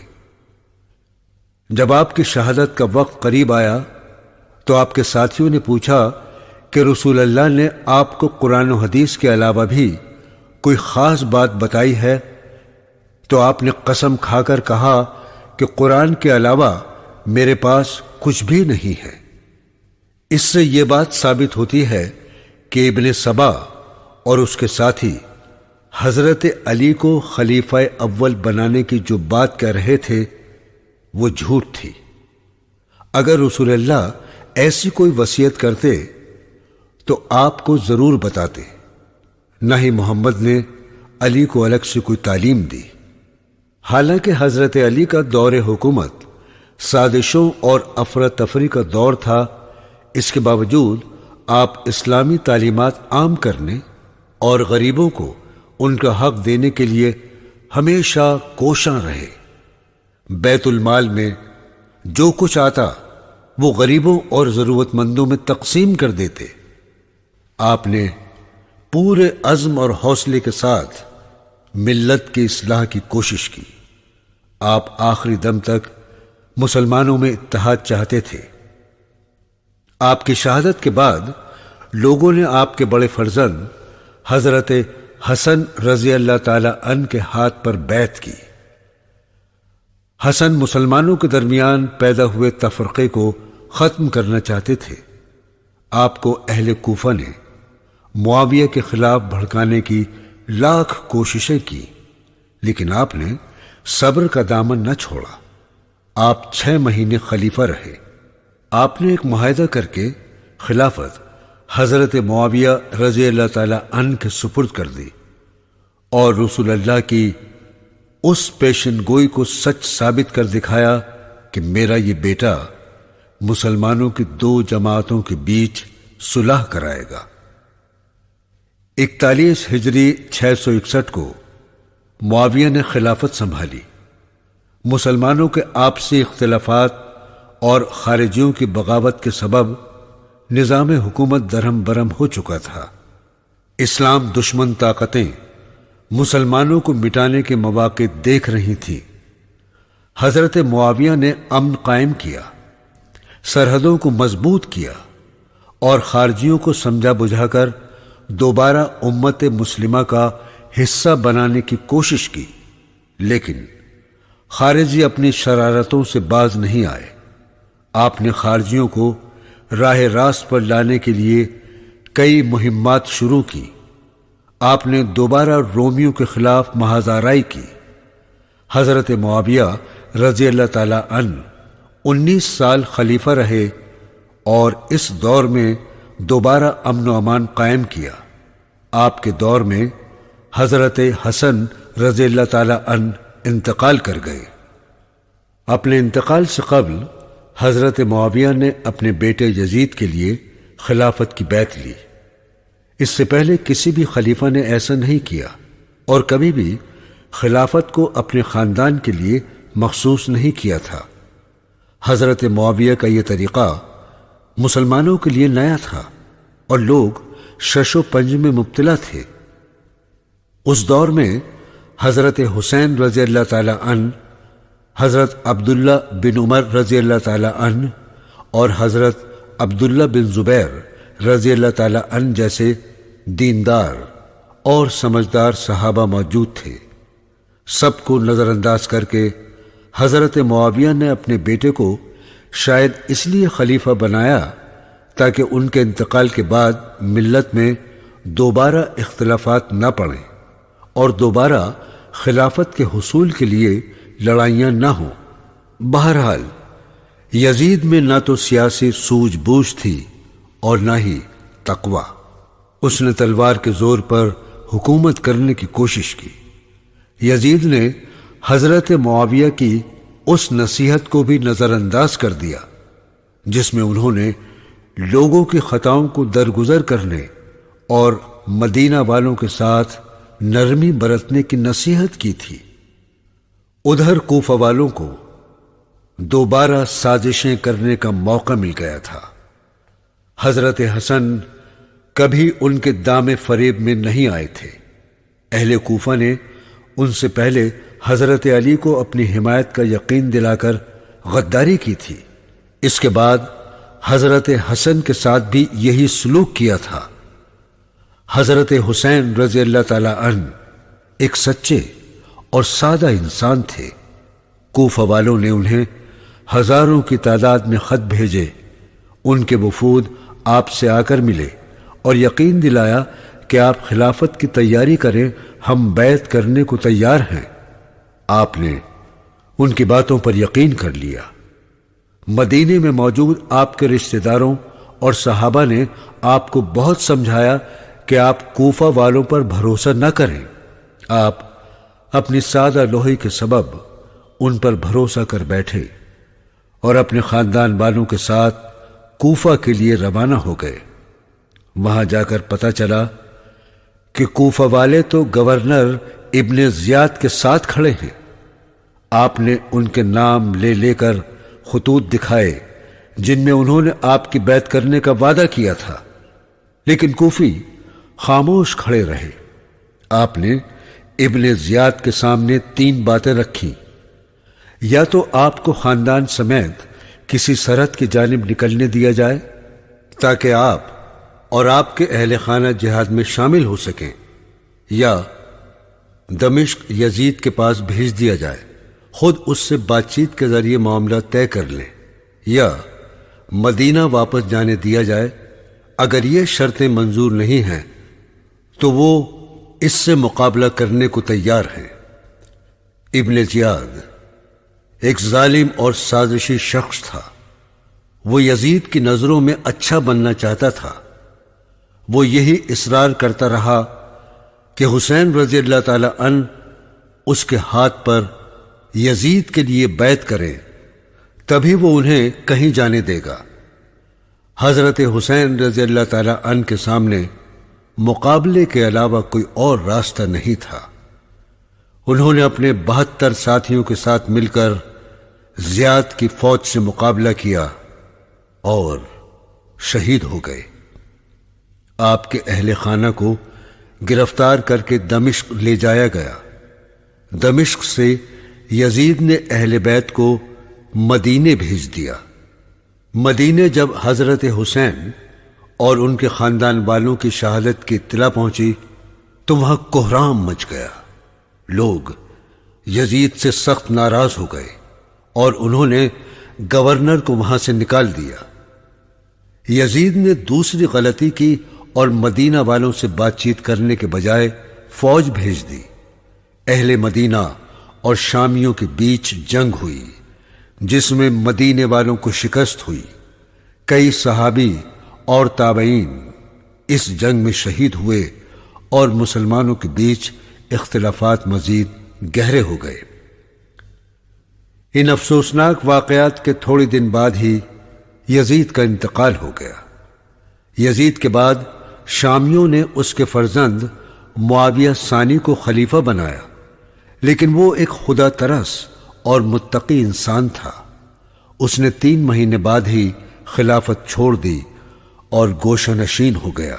جب آپ کی شہادت کا وقت قریب آیا تو آپ کے ساتھیوں نے پوچھا کہ رسول اللہ نے آپ کو قرآن و حدیث کے علاوہ بھی کوئی خاص بات بتائی ہے؟ تو آپ نے قسم کھا کر کہا کہ قرآن کے علاوہ میرے پاس کچھ بھی نہیں ہے۔ اس سے یہ بات ثابت ہوتی ہے کہ ابن سبا اور اس کے ساتھی حضرت علی کو خلیفہ اول بنانے کی جو بات کہہ رہے تھے وہ جھوٹ تھی۔ اگر رسول اللہ ایسی کوئی وصیت کرتے تو آپ کو ضرور بتاتے، نہ ہی محمد نے علی کو الگ سے کوئی تعلیم دی۔ حالانکہ حضرت علی کا دور حکومت سازشوں اور افراتفری کا دور تھا، اس کے باوجود آپ اسلامی تعلیمات عام کرنے اور غریبوں کو ان کا حق دینے کے لیے ہمیشہ کوشاں رہے۔ بیت المال میں جو کچھ آتا وہ غریبوں اور ضرورت مندوں میں تقسیم کر دیتے۔ آپ نے پورے عزم اور حوصلے کے ساتھ ملت کی اصلاح کی کوشش کی۔ آپ آخری دم تک مسلمانوں میں اتحاد چاہتے تھے۔ آپ کی شہادت کے بعد لوگوں نے آپ کے بڑے فرزند حضرت حسن رضی اللہ تعالی عنہ کے ہاتھ پر بیعت کی۔ حسن مسلمانوں کے درمیان پیدا ہوئے تفرقے کو ختم کرنا چاہتے تھے۔ آپ کو اہل کوفہ نے معاویہ کے خلاف بھڑکانے کی لاکھ کوششیں کی، لیکن آپ نے صبر کا دامن نہ چھوڑا۔ آپ 6 مہینے خلیفہ رہے۔ آپ نے ایک معاہدہ کر کے خلافت حضرت معاویہ رضی اللہ تعالی عنہ کے سپرد کر دی اور رسول اللہ کی اس پیشن گوئی کو سچ ثابت کر دکھایا کہ میرا یہ بیٹا مسلمانوں کی 2 جماعتوں کے بیچ صلح کرائے گا۔ 41 ہجری 661 کو معاویہ نے خلافت سنبھالی۔ مسلمانوں کے آپسی اختلافات اور خارجیوں کی بغاوت کے سبب نظام حکومت درہم برہم ہو چکا تھا۔ اسلام دشمن طاقتیں مسلمانوں کو مٹانے کے مواقع دیکھ رہی تھیں۔ حضرت معاویہ نے امن قائم کیا، سرحدوں کو مضبوط کیا اور خارجیوں کو سمجھا بجھا کر دوبارہ امت مسلمہ کا حصہ بنانے کی کوشش کی، لیکن خارجی اپنی شرارتوں سے باز نہیں آئے۔ آپ نے خارجیوں کو راہ راست پر لانے کے لیے کئی مہمات شروع کی۔ آپ نے دوبارہ رومیوں کے خلاف محاذ آرائی کی۔ حضرت معاویہ رضی اللہ تعالی عنہ 19 سال خلیفہ رہے اور اس دور میں دوبارہ امن و امان قائم کیا۔ آپ کے دور میں حضرت حسن رضی اللہ تعالی عنہ انتقال کر گئے۔ اپنے انتقال سے قبل حضرت معاویہ نے اپنے بیٹے یزید کے لیے خلافت کی بیعت لی۔ اس سے پہلے کسی بھی خلیفہ نے ایسا نہیں کیا اور کبھی بھی خلافت کو اپنے خاندان کے لیے مخصوص نہیں کیا تھا۔ حضرت معاویہ کا یہ طریقہ مسلمانوں کے لیے نیا تھا اور لوگ شش و پنج میں مبتلا تھے۔ اس دور میں حضرت حسین رضی اللہ تعالی عنہ، حضرت عبداللہ بن عمر رضی اللہ تعالی عنہ اور حضرت عبداللہ بن زبیر رضی اللہ تعالی عنہ جیسے دیندار اور سمجھدار صحابہ موجود تھے۔ سب کو نظر انداز کر کے حضرت معاویہ نے اپنے بیٹے کو شاید اس لیے خلیفہ بنایا تاکہ ان کے انتقال کے بعد ملت میں دوبارہ اختلافات نہ پڑیں اور دوبارہ خلافت کے حصول کے لیے لڑائیاں نہ ہوں۔ بہرحال یزید میں نہ تو سیاسی سوجھ بوجھ تھی اور نہ ہی تقوی۔ اس نے تلوار کے زور پر حکومت کرنے کی کوشش کی۔ یزید نے حضرت معاویہ کی اس نصیحت کو بھی نظر انداز کر دیا جس میں انہوں نے لوگوں کی خطاؤں کو درگزر کرنے اور مدینہ والوں کے ساتھ نرمی برتنے کی نصیحت کی تھی۔ ادھر کوفہ والوں کو دوبارہ سازشیں کرنے کا موقع مل گیا تھا۔ حضرت حسن کبھی ان کے دام فریب میں نہیں آئے تھے۔ اہل کوفہ نے ان سے پہلے حضرت علی کو اپنی حمایت کا یقین دلا کر غداری کی تھی۔ اس کے بعد حضرت حسن کے ساتھ بھی یہی سلوک کیا تھا۔ حضرت حسین رضی اللہ تعالی عنہ ایک سچے اور سادہ انسان تھے۔ کوفہ والوں نے انہیں ہزاروں کی تعداد میں خط بھیجے۔ ان کے وفود آپ سے آ کر ملے اور یقین دلایا کہ آپ خلافت کی تیاری کریں، ہم بیعت کرنے کو تیار ہیں۔ آپ نے ان کی باتوں پر یقین کر لیا۔ مدینے میں موجود آپ کے رشتہ داروں اور صحابہ نے آپ کو بہت سمجھایا کہ آپ کوفہ والوں پر بھروسہ نہ کریں۔ آپ اپنی سادہ لوہی کے سبب ان پر بھروسہ کر بیٹھے اور اپنے خاندان والوں کے ساتھ کوفہ کے لیے روانہ ہو گئے۔ وہاں جا کر پتہ چلا کہ کوفہ والے تو گورنر ابن زیاد کے ساتھ کھڑے ہیں۔ آپ نے ان کے نام لے لے کر خطوط دکھائے جن میں انہوں نے آپ کی بیعت کرنے کا وعدہ کیا تھا، لیکن کوفی خاموش کھڑے رہے۔ آپ نے ابن زیاد کے سامنے 3 باتیں رکھی: یا تو آپ کو خاندان سمیت کسی سرحد کی جانب نکلنے دیا جائے تاکہ آپ اور آپ کے اہل خانہ جہاد میں شامل ہو سکیں، یا دمشق یزید کے پاس بھیج دیا جائے، خود اس سے بات چیت کے ذریعے معاملہ طے کر لیں، یا مدینہ واپس جانے دیا جائے۔ اگر یہ شرطیں منظور نہیں ہیں تو وہ اس سے مقابلہ کرنے کو تیار ہیں۔ ابن زیاد ایک ظالم اور سازشی شخص تھا۔ وہ یزید کی نظروں میں اچھا بننا چاہتا تھا۔ وہ یہی اصرار کرتا رہا کہ حسین رضی اللہ تعالی عنہ اس کے ہاتھ پر یزید کے لیے بیعت کریں، تبھی وہ انہیں کہیں جانے دے گا۔ حضرت حسین رضی اللہ تعالی عنہ کے سامنے مقابلے کے علاوہ کوئی اور راستہ نہیں تھا۔ انہوں نے اپنے 72 ساتھیوں کے ساتھ مل کر زیاد کی فوج سے مقابلہ کیا اور شہید ہو گئے۔ آپ کے اہل خانہ کو گرفتار کر کے دمشق لے جایا گیا۔ دمشق سے یزید نے اہل بیت کو مدینے بھیج دیا۔ مدینے جب حضرت حسین اور ان کے خاندان والوں کی شہادت کی اطلاع پہنچی تو وہاں کوہرام مچ گیا۔ لوگ یزید سے سخت ناراض ہو گئے اور انہوں نے گورنر کو وہاں سے نکال دیا۔ یزید نے دوسری غلطی کی اور مدینہ والوں سے بات چیت کرنے کے بجائے فوج بھیج دی۔ اہل مدینہ اور شامیوں کے بیچ جنگ ہوئی جس میں مدینے والوں کو شکست ہوئی۔ کئی صحابی اور تابعین اس جنگ میں شہید ہوئے اور مسلمانوں کے بیچ اختلافات مزید گہرے ہو گئے۔ ان افسوسناک واقعات کے تھوڑے دن بعد ہی یزید کا انتقال ہو گیا۔ یزید کے بعد شامیوں نے اس کے فرزند معاویہ ثانی کو خلیفہ بنایا، لیکن وہ ایک خدا ترس اور متقی انسان تھا۔ اس نے 3 مہینے بعد ہی خلافت چھوڑ دی اور گوشہ نشین ہو گیا۔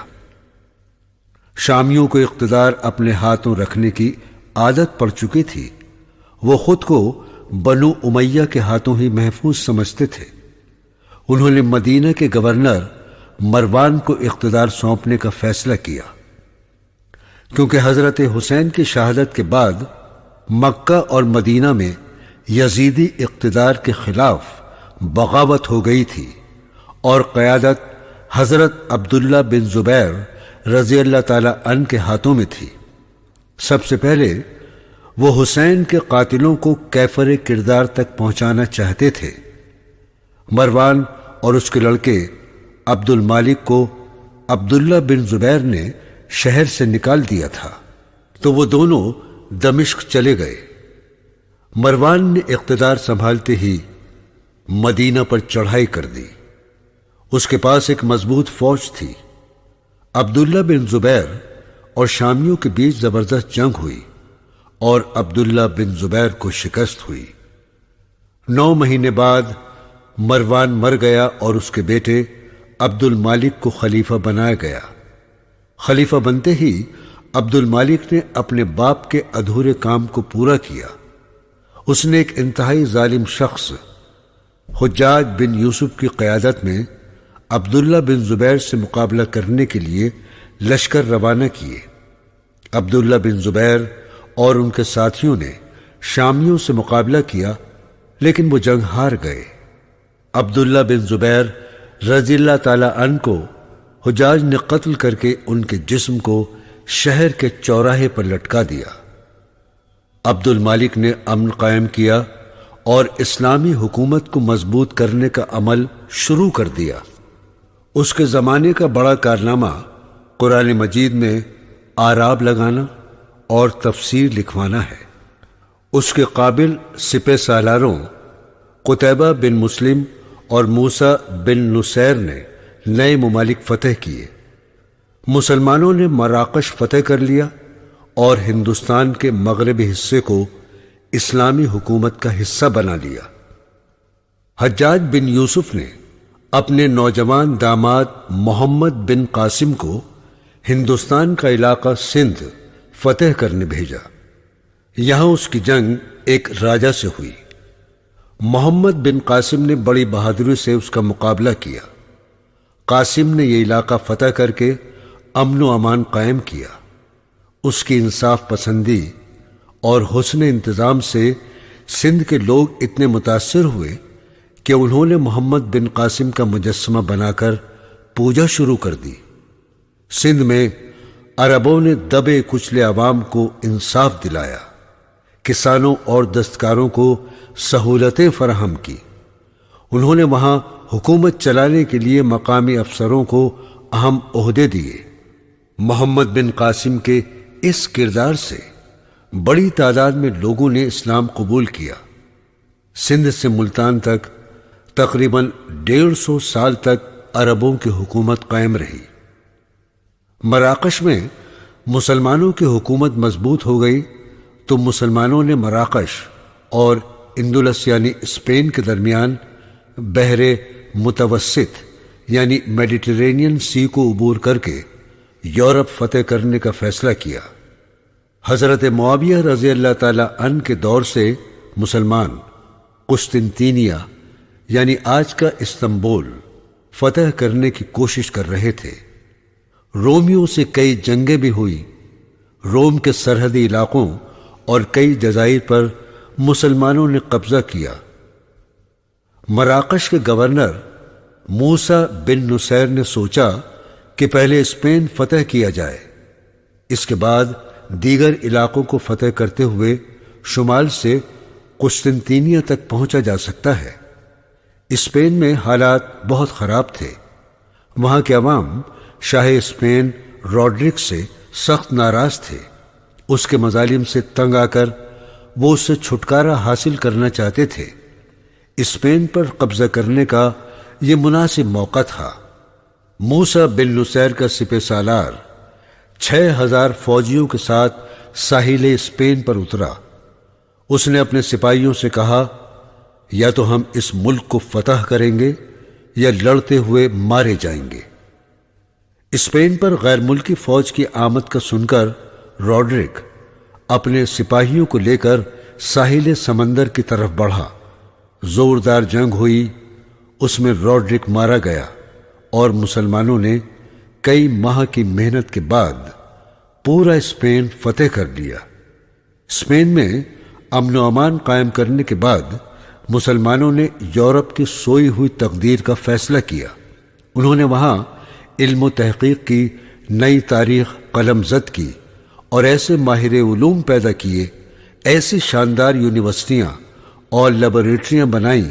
شامیوں کو اقتدار اپنے ہاتھوں رکھنے کی عادت پڑ چکی تھی۔ وہ خود کو بنو امیہ کے ہاتھوں ہی محفوظ سمجھتے تھے۔ انہوں نے مدینہ کے گورنر مروان کو اقتدار سونپنے کا فیصلہ کیا، کیونکہ حضرت حسین کی شہادت کے بعد مکہ اور مدینہ میں یزیدی اقتدار کے خلاف بغاوت ہو گئی تھی اور قیادت حضرت عبداللہ بن زبیر رضی اللہ تعالی عنہ کے ہاتھوں میں تھی۔ سب سے پہلے وہ حسین کے قاتلوں کو کیفر کردار تک پہنچانا چاہتے تھے۔ مروان اور اس کے لڑکے عبد المالک کو عبداللہ بن زبیر نے شہر سے نکال دیا تھا، تو وہ دونوں دمشق چلے گئے۔ مروان نے اقتدار سنبھالتے ہی مدینہ پر چڑھائی کر دی۔ اس کے پاس ایک مضبوط فوج تھی۔ عبداللہ بن زبیر اور شامیوں کے بیچ زبردست جنگ ہوئی اور عبداللہ بن زبیر کو شکست ہوئی۔ 9 مہینے بعد مروان مر گیا اور اس کے بیٹے عبد المالک کو خلیفہ بنایا گیا۔ خلیفہ بنتے ہی عبد المالک نے اپنے باپ کے ادھورے کام کو پورا کیا۔ اس نے ایک انتہائی ظالم شخص حجاج بن یوسف کی قیادت میں عبداللہ بن زبیر سے مقابلہ کرنے کے لیے لشکر روانہ کیے۔ عبداللہ بن زبیر اور ان کے ساتھیوں نے شامیوں سے مقابلہ کیا، لیکن وہ جنگ ہار گئے۔ عبداللہ بن زبیر رضی اللہ تعالی عنہ کو حجاج نے قتل کر کے ان کے جسم کو شہر کے چوراہے پر لٹکا دیا۔ عبد المالک نے امن قائم کیا اور اسلامی حکومت کو مضبوط کرنے کا عمل شروع کر دیا۔ اس کے زمانے کا بڑا کارنامہ قرآن مجید میں اعراب لگانا اور تفسیر لکھوانا ہے۔ اس کے قابل سپہ سالاروں قتیبہ بن مسلم اور موسیٰ بن نصیر نے نئے ممالک فتح کیے۔ مسلمانوں نے مراکش فتح کر لیا اور ہندوستان کے مغربی حصے کو اسلامی حکومت کا حصہ بنا لیا۔ حجاج بن یوسف نے اپنے نوجوان داماد محمد بن قاسم کو ہندوستان کا علاقہ سندھ فتح کرنے بھیجا۔ یہاں اس کی جنگ ایک راجا سے ہوئی۔ محمد بن قاسم نے بڑی بہادری سے اس کا مقابلہ کیا۔ قاسم نے یہ علاقہ فتح کر کے امن و امان قائم کیا۔ اس کی انصاف پسندی اور حسن انتظام سے سندھ کے لوگ اتنے متاثر ہوئے کہ انہوں نے محمد بن قاسم کا مجسمہ بنا کر پوجا شروع کر دی۔ سندھ میں عربوں نے دبے کچلے عوام کو انصاف دلایا، کسانوں اور دستکاروں کو سہولتیں فراہم کی۔ انہوں نے وہاں حکومت چلانے کے لیے مقامی افسروں کو اہم عہدے دیے۔ محمد بن قاسم کے اس کردار سے بڑی تعداد میں لوگوں نے اسلام قبول کیا۔ سندھ سے ملتان تک تقریباً 150 سال تک عربوں کی حکومت قائم رہی۔ مراکش میں مسلمانوں کی حکومت مضبوط ہو گئی تو مسلمانوں نے مراکش اور اندلس یعنی اسپین کے درمیان بحر متوسط یعنی میڈیٹرینین سی کو عبور کر کے یورپ فتح کرنے کا فیصلہ کیا۔ حضرت معاویہ رضی اللہ تعالی عنہ کے دور سے مسلمان قسطنطینیہ یعنی آج کا استنبول فتح کرنے کی کوشش کر رہے تھے۔ رومیوں سے کئی جنگیں بھی ہوئی۔ روم کے سرحدی علاقوں اور کئی جزائر پر مسلمانوں نے قبضہ کیا۔ مراکش کے گورنر موسیٰ بن نصیر نے سوچا کہ پہلے اسپین فتح کیا جائے، اس کے بعد دیگر علاقوں کو فتح کرتے ہوئے شمال سے قسطنطینیہ تک پہنچا جا سکتا ہے۔ اسپین میں حالات بہت خراب تھے۔ وہاں کے عوام شاہ اسپین روڈرک سے سخت ناراض تھے۔ اس کے مظالم سے تنگ آ کر وہ اس سے چھٹکارا حاصل کرنا چاہتے تھے۔ اسپین پر قبضہ کرنے کا یہ مناسب موقع تھا۔ موسیٰ بن نصیر کا سپہ سالار 6000 فوجیوں کے ساتھ ساحل اسپین پر اترا۔ اس نے اپنے سپاہیوں سے کہا، یا تو ہم اس ملک کو فتح کریں گے یا لڑتے ہوئے مارے جائیں گے۔ اسپین پر غیر ملکی فوج کی آمد کا سن کر روڈرک اپنے سپاہیوں کو لے کر ساحل سمندر کی طرف بڑھا۔ زوردار جنگ ہوئی، اس میں روڈرک مارا گیا اور مسلمانوں نے کئی ماہ کی محنت کے بعد پورا اسپین فتح کر لیا۔ اسپین میں امن و امان قائم کرنے کے بعد مسلمانوں نے یورپ کی سوئی ہوئی تقدیر کا فیصلہ کیا۔ انہوں نے وہاں علم و تحقیق کی نئی تاریخ قلم زد کی اور ایسے ماہر علوم پیدا کیے، ایسی شاندار یونیورسٹیاں اور لیبارٹریاں بنائیں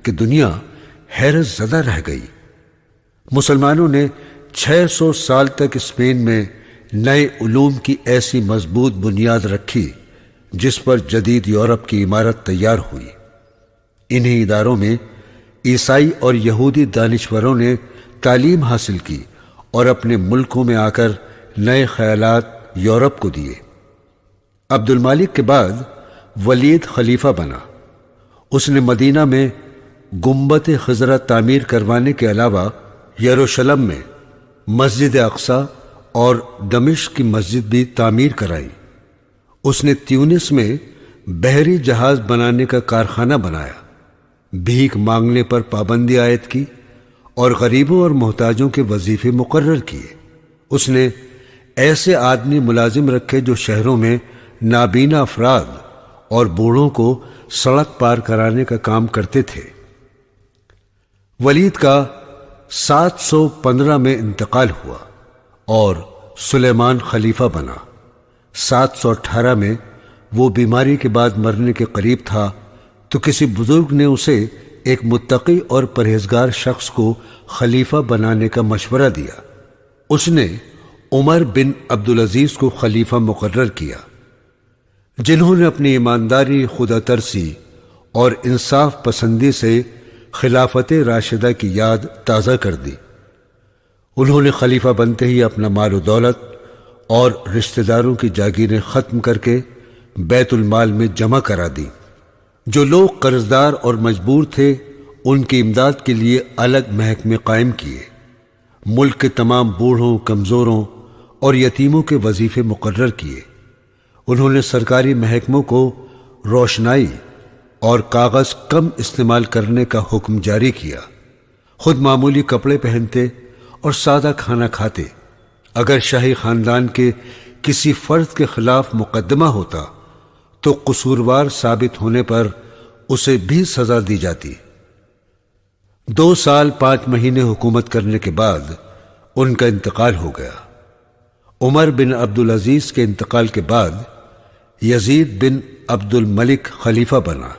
کہ دنیا حیرت زدہ رہ گئی۔ مسلمانوں نے 600 سال تک اسپین میں نئے علوم کی ایسی مضبوط بنیاد رکھی جس پر جدید یورپ کی عمارت تیار ہوئی۔ انہی اداروں میں عیسائی اور یہودی دانشوروں نے تعلیم حاصل کی اور اپنے ملکوں میں آ کر نئے خیالات یورپ کو دیے۔ عبد المالک کے بعد ولید خلیفہ بنا۔ اس نے مدینہ میں گنبد خضرا تعمیر کروانے کے علاوہ یروشلم میں مسجد اقصی اور دمشق کی مسجد بھی تعمیر کرائی۔ اس نے تیونس میں بحری جہاز بنانے کا کارخانہ بنایا۔ بھیک مانگنے پر پابندی عائد کی اور غریبوں اور محتاجوں کے وظیفے مقرر کیے۔ اس نے ایسے آدمی ملازم رکھے جو شہروں میں نابینا افراد اور بوڑھوں کو سڑک پار کرانے کا کام کرتے تھے۔ ولید کا 715 میں انتقال ہوا اور سلیمان خلیفہ بنا۔ 718 میں وہ بیماری کے بعد مرنے کے قریب تھا تو کسی بزرگ نے اسے ایک متقی اور پرہیزگار شخص کو خلیفہ بنانے کا مشورہ دیا۔ اس نے عمر بن عبدالعزیز کو خلیفہ مقرر کیا، جنہوں نے اپنی ایمانداری، خدا ترسی اور انصاف پسندی سے خلافت راشدہ کی یاد تازہ کر دی۔ انہوں نے خلیفہ بنتے ہی اپنا مال و دولت اور رشتہ داروں کی جاگیریں ختم کر کے بیت المال میں جمع کرا دی۔ جو لوگ قرضدار اور مجبور تھے ان کی امداد کے لیے الگ محکمے قائم کیے۔ ملک کے تمام بوڑھوں، کمزوروں اور یتیموں کے وظیفے مقرر کیے۔ انہوں نے سرکاری محکموں کو روشنائی اور کاغذ کم استعمال کرنے کا حکم جاری کیا۔ خود معمولی کپڑے پہنتے اور سادہ کھانا کھاتے۔ اگر شاہی خاندان کے کسی فرد کے خلاف مقدمہ ہوتا تو قصوروار ثابت ہونے پر اسے بھی سزا دی جاتی۔ 2 سال 5 مہینے حکومت کرنے کے بعد ان کا انتقال ہو گیا۔ عمر بن عبدالعزیز کے انتقال کے بعد یزید بن عبد الملک خلیفہ بنا۔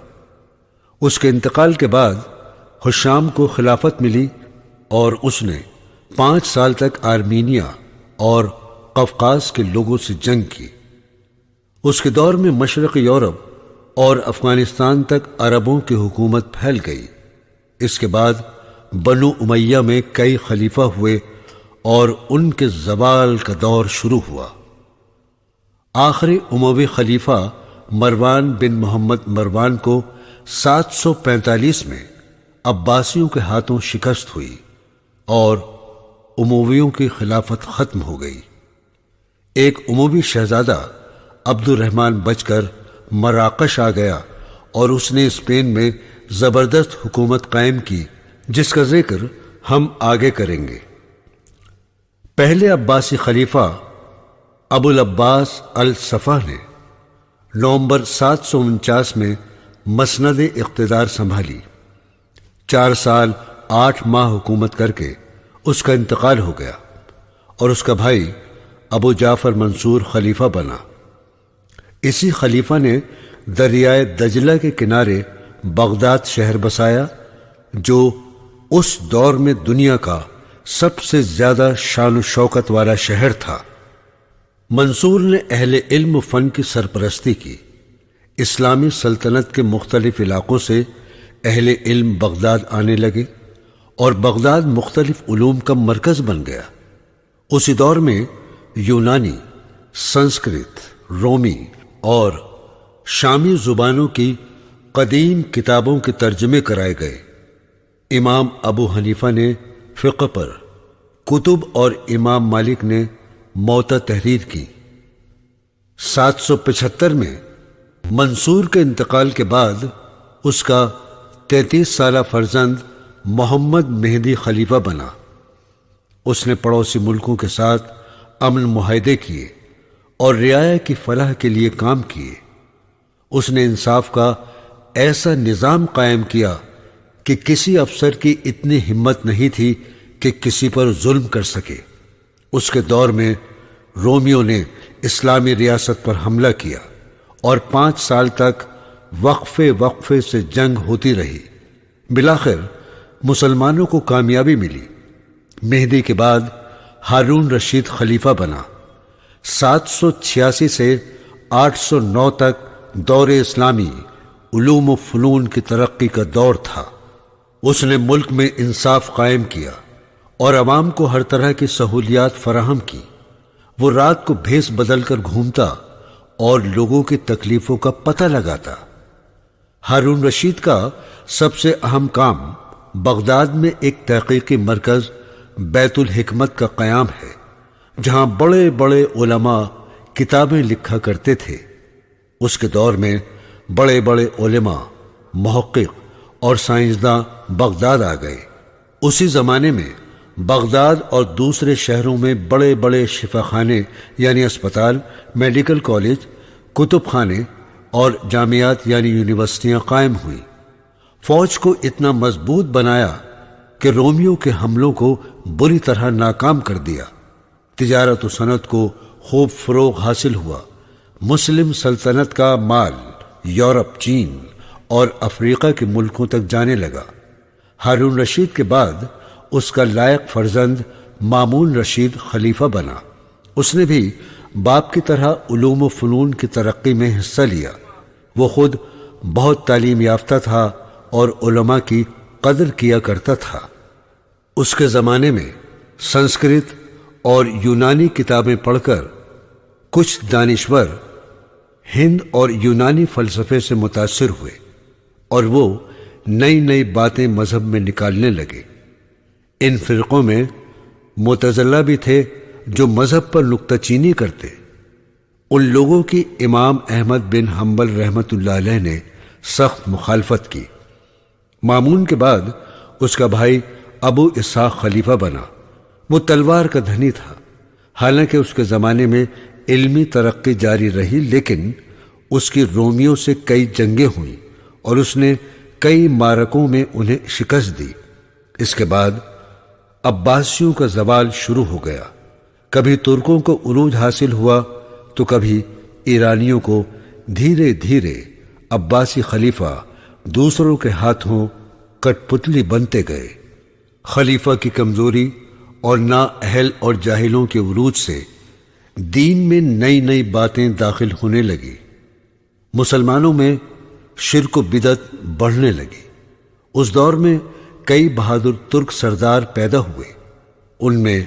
اس کے انتقال کے بعد ہشام کو خلافت ملی اور اس نے 5 سال تک آرمینیا اور قفقاز کے لوگوں سے جنگ کی۔ اس کے دور میں مشرق یورپ اور افغانستان تک عربوں کی حکومت پھیل گئی۔ اس کے بعد بنو امیہ میں کئی خلیفہ ہوئے اور ان کے زوال کا دور شروع ہوا۔ آخری اموی خلیفہ مروان بن محمد مروان کو 745 میں عباسیوں کے ہاتھوں شکست ہوئی اور امویوں کی خلافت ختم ہو گئی۔ ایک اموی شہزادہ عبد الرحمن بچ کر مراکش آ گیا اور اس نے اسپین میں زبردست حکومت قائم کی، جس کا ذکر ہم آگے کریں گے۔ پہلے عباسی خلیفہ ابو العباس الصفا نے نومبر 749 میں مسند اقتدار سنبھالی۔ 4 سال 8 ماہ حکومت کر کے اس کا انتقال ہو گیا اور اس کا بھائی ابو جعفر منصور خلیفہ بنا۔ اسی خلیفہ نے دریائے دجلہ کے کنارے بغداد شہر بسایا، جو اس دور میں دنیا کا سب سے زیادہ شان و شوکت والا شہر تھا۔ منصور نے اہل علم و فن کی سرپرستی کی۔ اسلامی سلطنت کے مختلف علاقوں سے اہل علم بغداد آنے لگے اور بغداد مختلف علوم کا مرکز بن گیا۔ اسی دور میں یونانی، سنسکرت، رومی اور شامی زبانوں کی قدیم کتابوں کے ترجمے کرائے گئے۔ امام ابو حنیفہ نے فقہ پر کتب اور امام مالک نے موطا تحریر کی۔ 775 میں منصور کے انتقال کے بعد اس کا 33 سالہ فرزند محمد مہدی خلیفہ بنا۔ اس نے پڑوسی ملکوں کے ساتھ امن معاہدے کیے اور رعایا کی فلاح کے لیے کام کیے۔ اس نے انصاف کا ایسا نظام قائم کیا کہ کسی افسر کی اتنی ہمت نہیں تھی کہ کسی پر ظلم کر سکے۔ اس کے دور میں رومیوں نے اسلامی ریاست پر حملہ کیا اور 5 سال تک وقفے سے جنگ ہوتی رہی۔ بالآخر مسلمانوں کو کامیابی ملی۔ مہدی کے بعد ہارون رشید خلیفہ بنا۔ 786 سے 809 تک دور اسلامی علوم و فنون کی ترقی کا دور تھا۔ اس نے ملک میں انصاف قائم کیا اور عوام کو ہر طرح کی سہولیات فراہم کی۔ وہ رات کو بھیس بدل کر گھومتا اور لوگوں کی تکلیفوں کا پتہ لگاتا۔ ہارون رشید کا سب سے اہم کام بغداد میں ایک تحقیقی مرکز بیت الحکمت کا قیام ہے، جہاں بڑے بڑے علماء کتابیں لکھا کرتے تھے۔ اس کے دور میں بڑے بڑے علماء، محقق اور سائنسداں بغداد آ گئے۔ اسی زمانے میں بغداد اور دوسرے شہروں میں بڑے بڑے شفا خانے یعنی اسپتال، میڈیکل کالج، کتب خانے اور جامعات یعنی یونیورسٹیاں قائم ہوئیں۔ فوج کو اتنا مضبوط بنایا کہ رومیوں کے حملوں کو بری طرح ناکام کر دیا۔ تجارت و صنعت کو خوب فروغ حاصل ہوا۔ مسلم سلطنت کا مال یورپ، چین اور افریقہ کے ملکوں تک جانے لگا۔ ہارون رشید کے بعد اس کا لائق فرزند مامون رشید خلیفہ بنا۔ اس نے بھی باپ کی طرح علوم و فنون کی ترقی میں حصہ لیا۔ وہ خود بہت تعلیم یافتہ تھا اور علماء کی قدر کیا کرتا تھا۔ اس کے زمانے میں سنسکرت اور یونانی کتابیں پڑھ کر کچھ دانشور ہند اور یونانی فلسفے سے متاثر ہوئے اور وہ نئی نئی باتیں مذہب میں نکالنے لگے۔ ان فرقوں میں معتزلہ بھی تھے جو مذہب پر نکتہ چینی کرتے۔ ان لوگوں کی امام احمد بن حنبل رحمۃ اللہ علیہ نے سخت مخالفت کی۔ مامون کے بعد اس کا بھائی ابو اسحاق خلیفہ بنا۔ وہ تلوار کا دھنی تھا۔ حالانکہ اس کے زمانے میں علمی ترقی جاری رہی، لیکن اس کی رومیوں سے کئی جنگیں ہوئیں اور اس نے کئی معرکوں میں انہیں شکست دی۔ اس کے بعد عباسیوں کا زوال شروع ہو گیا۔ کبھی ترکوں کو عروج حاصل ہوا تو کبھی ایرانیوں کو۔ دھیرے دھیرے عباسی خلیفہ دوسروں کے ہاتھوں کٹ پتلی بنتے گئے۔ خلیفہ کی کمزوری اور نااہل اور جاہلوں کے عروج سے دین میں نئی نئی باتیں داخل ہونے لگی۔ مسلمانوں میں شرک و بدعت بڑھنے لگی۔ اس دور میں کئی بہادر ترک سردار پیدا ہوئے۔ ان میں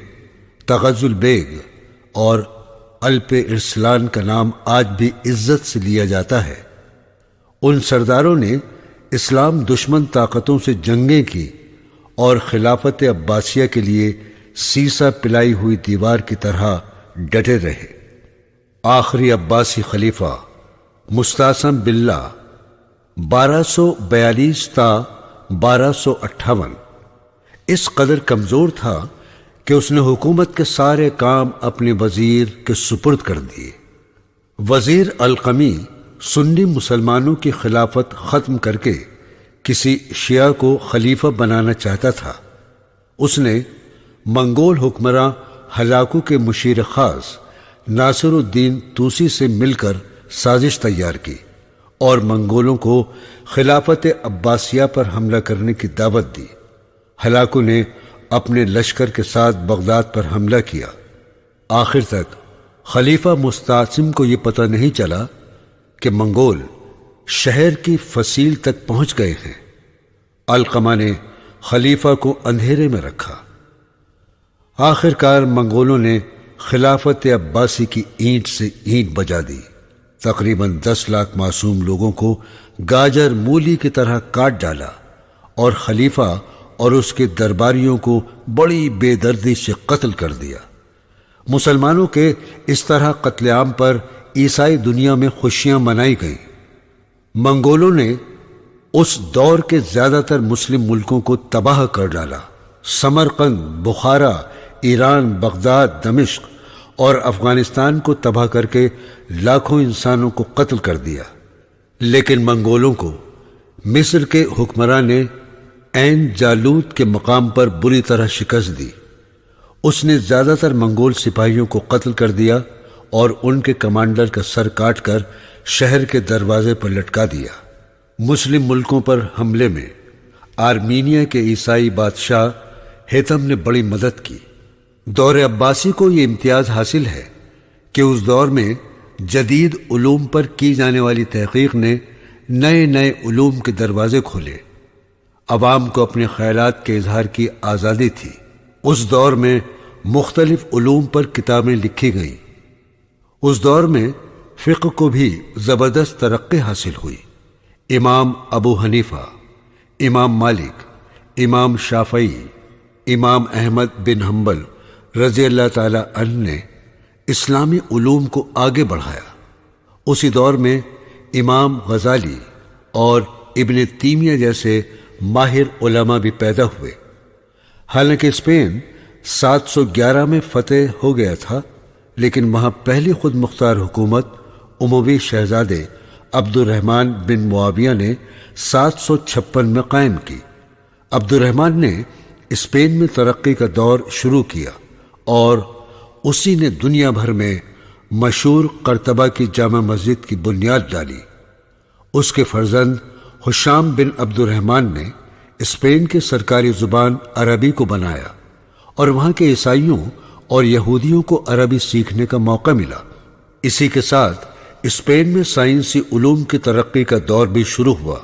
تغزل بیگ اور الپ ارسلان کا نام آج بھی عزت سے لیا جاتا ہے۔ ان سرداروں نے اسلام دشمن طاقتوں سے جنگیں کی اور خلافت عباسیہ کے لیے سیسا پلائی ہوئی دیوار کی طرح ڈٹے رہے۔ آخری عباسی خلیفہ مستعصم باللہ 1242 تا 1258 اس قدر کمزور تھا کہ اس نے حکومت کے سارے کام اپنے وزیر کے سپرد کر دیے۔ وزیر القمی سنی مسلمانوں کی خلافت ختم کر کے کسی شیعہ کو خلیفہ بنانا چاہتا تھا۔ اس نے منگول حکمراں ہلاکو کے مشیر خاص ناصر الدین طوسی سے مل کر سازش تیار کی اور منگولوں کو خلافت عباسیہ پر حملہ کرنے کی دعوت دی۔ ہلاکو نے اپنے لشکر کے ساتھ بغداد پر حملہ کیا۔ آخر تک خلیفہ مستعصم کو یہ پتہ نہیں چلا کہ منگول شہر کی فصیل تک پہنچ گئے ہیں۔ علقمہ نے خلیفہ کو اندھیرے میں رکھا۔ آخر کار منگولوں نے خلافت عباسی کی اینٹ سے اینٹ بجا دی۔ تقریباً 10 لاکھ معصوم لوگوں کو گاجر مولی کی طرح کاٹ ڈالا اور خلیفہ اور اس کے درباریوں کو بڑی بے دردی سے قتل کر دیا۔ مسلمانوں کے اس طرح قتل عام پر عیسائی دنیا میں خوشیاں منائی گئیں۔ منگولوں نے اس دور کے زیادہ تر مسلم ملکوں کو تباہ کر ڈالا۔ سمرقند، بخارا، ایران، بغداد، دمشق اور افغانستان کو تباہ کر کے لاکھوں انسانوں کو قتل کر دیا۔ لیکن منگولوں کو مصر کے حکمران نے عین جالوت کے مقام پر بری طرح شکست دی۔ اس نے زیادہ تر منگول سپاہیوں کو قتل کر دیا اور ان کے کمانڈر کا سر کاٹ کر شہر کے دروازے پر لٹکا دیا۔ مسلم ملکوں پر حملے میں آرمینیا کے عیسائی بادشاہ ہیتم نے بڑی مدد کی۔ دور عباسی کو یہ امتیاز حاصل ہے کہ اس دور میں جدید علوم پر کی جانے والی تحقیق نے نئے نئے علوم کے دروازے کھولے۔ عوام کو اپنے خیالات کے اظہار کی آزادی تھی۔ اس دور میں مختلف علوم پر کتابیں لکھی گئیں۔ اس دور میں فقہ کو بھی زبردست ترقی حاصل ہوئی۔ امام ابو حنیفہ، امام مالک، امام شافعی، امام احمد بن حنبل رضی اللہ تعالی عنہ نے اسلامی علوم کو آگے بڑھایا۔ اسی دور میں امام غزالی اور ابن تیمیہ جیسے ماہر علماء بھی پیدا ہوئے۔ حالانکہ اسپین 711 میں فتح ہو گیا تھا، لیکن وہاں پہلی خود مختار حکومت اموی شہزادے عبد الرحمن بن معاویہ نے 756 میں قائم کی۔ عبد الرحمن نے اسپین میں ترقی کا دور شروع کیا اور اسی نے دنیا بھر میں مشہور قرطبہ کی جامع مسجد کی بنیاد ڈالی۔ اس کے فرزند ہشام بن عبد الرحمن نے اسپین کے سرکاری زبان عربی کو بنایا اور وہاں کے عیسائیوں اور یہودیوں کو عربی سیکھنے کا موقع ملا۔ اسی کے ساتھ اسپین میں سائنسی علوم کی ترقی کا دور بھی شروع ہوا۔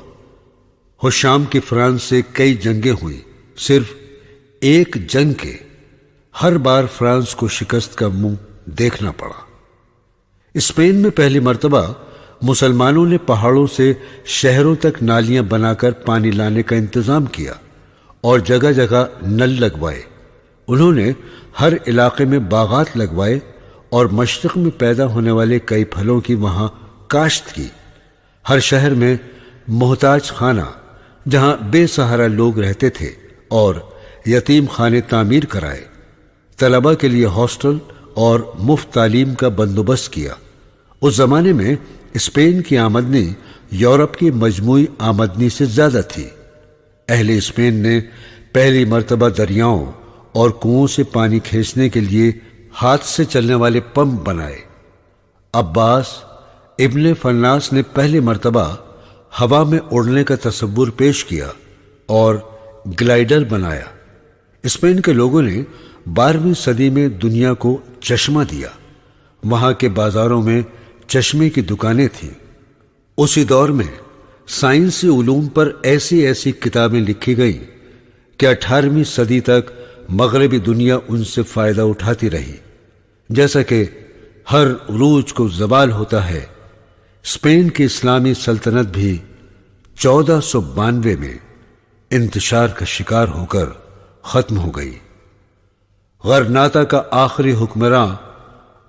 ہشام کی فرانس سے کئی جنگیں ہوئیں، صرف ایک جنگ کے ہر بار فرانس کو شکست کا منہ دیکھنا پڑا۔ اسپین میں پہلی مرتبہ مسلمانوں نے پہاڑوں سے شہروں تک نالیاں بنا کر پانی لانے کا انتظام کیا اور جگہ جگہ نل لگوائے۔ انہوں نے ہر علاقے میں باغات لگوائے اور مشرق میں پیدا ہونے والے کئی پھلوں کی وہاں کاشت کی۔ ہر شہر میں محتاج خانہ جہاں بے سہارا لوگ رہتے تھے اور یتیم خانے تعمیر کرائے، طلباء کے لیے ہاسٹل اور مفت تعلیم کا بندوبست کیا۔ اس زمانے میں اسپین کی آمدنی یورپ کی مجموعی آمدنی سے زیادہ تھی۔ اہل اسپین نے پہلی مرتبہ دریاؤں اور کنووں سے پانی کھینچنے کے لیے ہاتھ سے چلنے والے پمپ بنائے۔ عباس ابن فناس نے پہلی مرتبہ ہوا میں اڑنے کا تصور پیش کیا اور گلائیڈر بنایا۔ اسپین کے لوگوں نے 12ویں صدی میں دنیا کو چشمہ دیا۔ وہاں کے بازاروں میں چشمے کی دکانیں تھیں۔ اسی دور میں سائنسی علوم پر ایسی ایسی کتابیں لکھی گئیں کہ 18ویں صدی تک مغربی دنیا ان سے فائدہ اٹھاتی رہی۔ جیسا کہ ہر عروج کو زوال ہوتا ہے، اسپین کی اسلامی سلطنت بھی 1492 میں انتشار کا شکار ہو کر ختم ہو گئی۔ غرناطہ کا آخری حکمراں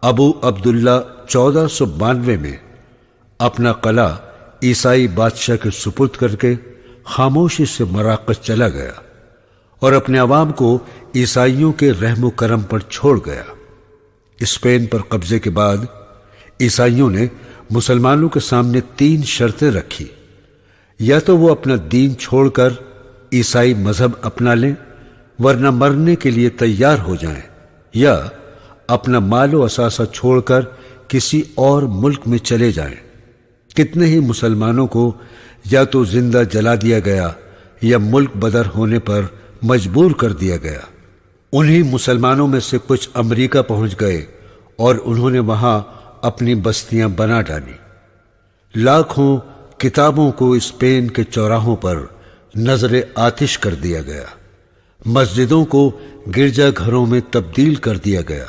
ابو عبداللہ 1492 میں اپنا قلعہ عیسائی بادشاہ کے سپرد کر کے خاموشی سے مراکش چلا گیا اور اپنے عوام کو عیسائیوں کے رحم و کرم پر چھوڑ گیا۔ اسپین پر قبضے کے بعد عیسائیوں نے مسلمانوں کے سامنے 3 شرطیں رکھی۔ یا تو وہ اپنا دین چھوڑ کر عیسائی مذہب اپنا لیں ورنہ مرنے کے لیے تیار ہو جائیں، یا اپنا مال و اثاثہ چھوڑ کر کسی اور ملک میں چلے جائیں۔ کتنے ہی مسلمانوں کو یا تو زندہ جلا دیا گیا یا ملک بدر ہونے پر مجبور کر دیا گیا۔ انہی مسلمانوں میں سے کچھ امریکہ پہنچ گئے اور انہوں نے وہاں اپنی بستیاں بنا ڈالی۔ لاکھوں کتابوں کو اسپین کے چوراہوں پر نظر آتش کر دیا گیا۔ مسجدوں کو گرجا گھروں میں تبدیل کر دیا گیا۔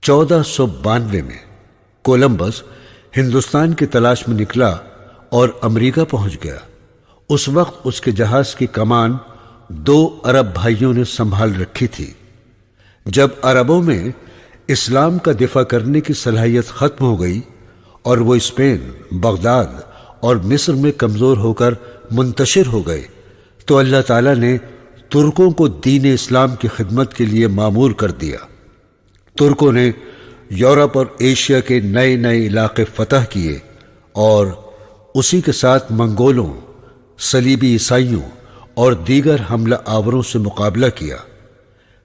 1492 میں کولمبس ہندوستان کی تلاش میں نکلا اور امریکہ پہنچ گیا۔ اس وقت اس کے جہاز کی کمان 2 عرب بھائیوں نے سنبھال رکھی تھی۔ جب عربوں میں اسلام کا دفاع کرنے کی صلاحیت ختم ہو گئی اور وہ اسپین، بغداد اور مصر میں کمزور ہو کر منتشر ہو گئے، تو اللہ تعالیٰ نے ترکوں کو دین اسلام کی خدمت کے لیے مامور کر دیا۔ ترکوں نے یورپ اور ایشیا کے نئے نئے علاقے فتح کیے اور اسی کے ساتھ منگولوں، صلیبی عیسائیوں اور دیگر حملہ آوروں سے مقابلہ کیا۔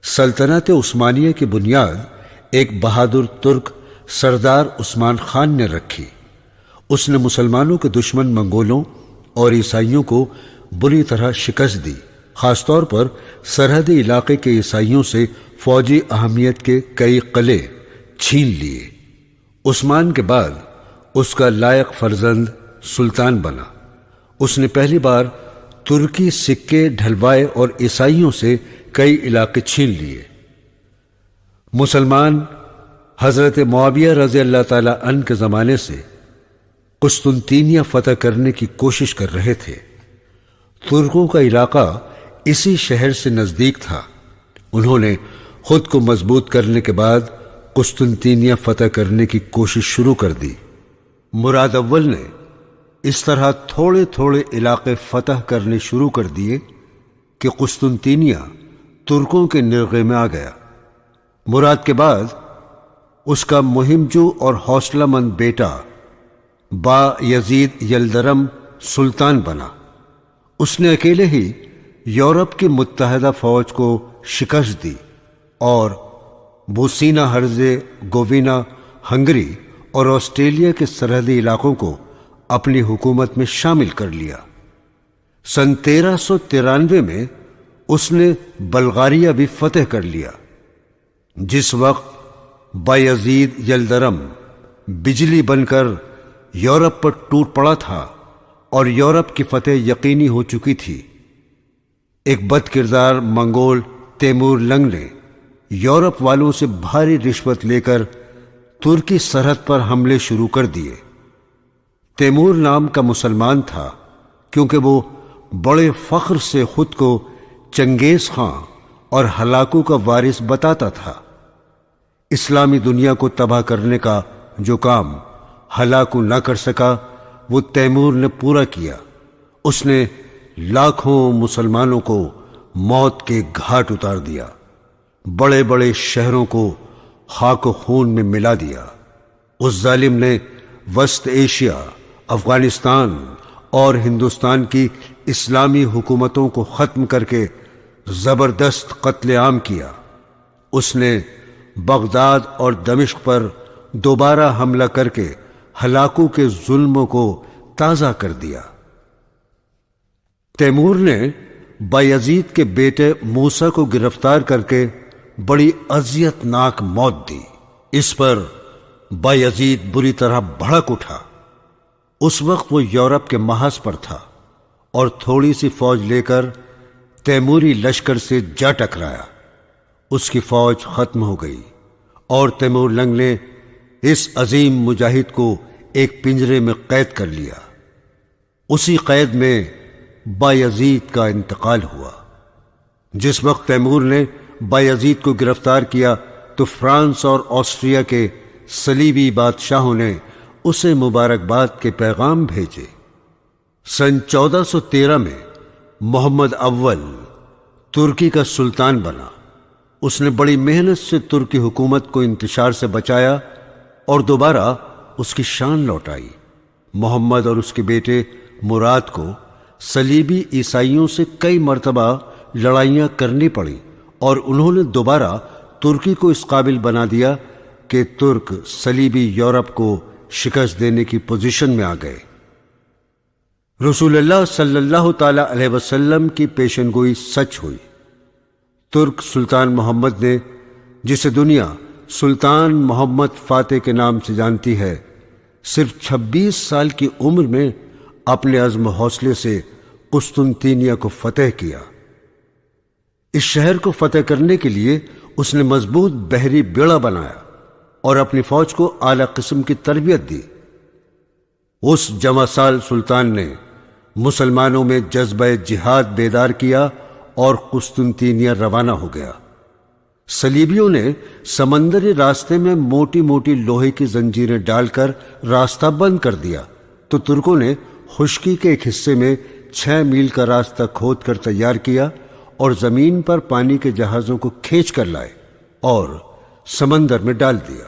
سلطنت عثمانیہ کی بنیاد ایک بہادر ترک سردار عثمان خان نے رکھی۔ اس نے مسلمانوں کے دشمن منگولوں اور عیسائیوں کو بری طرح شکست دی، خاص طور پر سرحدی علاقے کے عیسائیوں سے فوجی اہمیت کے کئی قلعے چھین لیے۔ عثمان کے بعد اس کا لائق فرزند سلطان بنا۔ اس نے پہلی بار ترکی سکے ڈھلوائے اور عیسائیوں سے کئی علاقے چھین لیے۔ مسلمان حضرت معاویہ رضی اللہ تعالی عنہ کے زمانے سے قسطنطینیہ فتح کرنے کی کوشش کر رہے تھے۔ ترکوں کا علاقہ اسی شہر سے نزدیک تھا۔ انہوں نے خود کو مضبوط کرنے کے بعد قسطنطینیہ فتح کرنے کی کوشش شروع کر دی۔ مراد اول نے اس طرح تھوڑے تھوڑے علاقے فتح کرنے شروع کر دیے کہ قسطنطینیہ ترکوں کے نرغے میں آ گیا۔ مراد کے بعد اس کا مہمجو اور حوصلہ مند بیٹا با یزید یلدرم سلطان بنا۔ اس نے اکیلے ہی یورپ کی متحدہ فوج کو شکست دی اور بوسینا ہرزے گووینا، ہنگری اور آسٹریلیا کے سرحدی علاقوں کو اپنی حکومت میں شامل کر لیا۔ سن 1393 میں اس نے بلغاریہ بھی فتح کر لیا۔ جس وقت بایزید یلدرم بجلی بن کر یورپ پر ٹوٹ پڑا تھا اور یورپ کی فتح یقینی ہو چکی تھی، ایک بد کردار منگول تیمور لنگ نے یورپ والوں سے بھاری رشوت لے کر ترکی سرحد پر حملے شروع کر دیے۔ تیمور نام کا مسلمان تھا کیونکہ وہ بڑے فخر سے خود کو چنگیز خان اور ہلاکو کا وارث بتاتا تھا۔ اسلامی دنیا کو تباہ کرنے کا جو کام ہلاکو نہ کر سکا وہ تیمور نے پورا کیا۔ اس نے لاکھوں مسلمانوں کو موت کے گھاٹ اتار دیا، بڑے بڑے شہروں کو خاک و خون میں ملا دیا۔ اس ظالم نے وسط ایشیا، افغانستان اور ہندوستان کی اسلامی حکومتوں کو ختم کر کے زبردست قتل عام کیا۔ اس نے بغداد اور دمشق پر دوبارہ حملہ کر کے ہلاکو کے ظلموں کو تازہ کر دیا۔ تیمور نے بایزید کے بیٹے موسیٰ کو گرفتار کر کے بڑی اذیت ناک موت دی۔ اس پر بایزید بری طرح بھڑک اٹھا۔ اس وقت وہ یورپ کے محاذ پر تھا اور تھوڑی سی فوج لے کر تیموری لشکر سے جا ٹکرایا۔ اس کی فوج ختم ہو گئی اور تیمور لنگ نے اس عظیم مجاہد کو ایک پنجرے میں قید کر لیا۔ اسی قید میں بایزید کا انتقال ہوا۔ جس وقت تیمور نے بایزید کو گرفتار کیا تو فرانس اور آسٹریا کے صلیبی بادشاہوں نے اسے مبارکباد کے پیغام بھیجے۔ سن 1413 میں محمد اول ترکی کا سلطان بنا۔ اس نے بڑی محنت سے ترکی حکومت کو انتشار سے بچایا اور دوبارہ اس کی شان لوٹائی۔ محمد اور اس کے بیٹے مراد کو صلیبی عیسائیوں سے کئی مرتبہ لڑائیاں کرنی پڑیں اور انہوں نے دوبارہ ترکی کو اس قابل بنا دیا کہ ترک صلیبی یورپ کو شکست دینے کی پوزیشن میں آ گئے۔ رسول اللہ صلی اللہ تعالی علیہ وسلم کی پیشن گوئی سچ ہوئی۔ ترک سلطان محمد نے، جسے دنیا سلطان محمد فاتح کے نام سے جانتی ہے، صرف 26 سال کی عمر میں اپنے عزم و حوصلے سے قسطنطینیہ کو فتح کیا۔ اس شہر کو فتح کرنے کے لیے اس نے مضبوط بحری بیڑا بنایا اور اپنی فوج کو اعلیٰ قسم کی تربیت دی۔ اس جوان سال سلطان نے مسلمانوں میں جذبہ جہاد بیدار کیا اور قسطنطینیہ روانہ ہو گیا۔ صلیبیوں نے سمندری راستے میں موٹی موٹی لوہے کی زنجیریں ڈال کر راستہ بند کر دیا تو ترکوں نے خشکی کے ایک حصے میں 6 میل کا راستہ کھود کر تیار کیا اور زمین پر پانی کے جہازوں کو کھینچ کر لائے اور سمندر میں ڈال دیا۔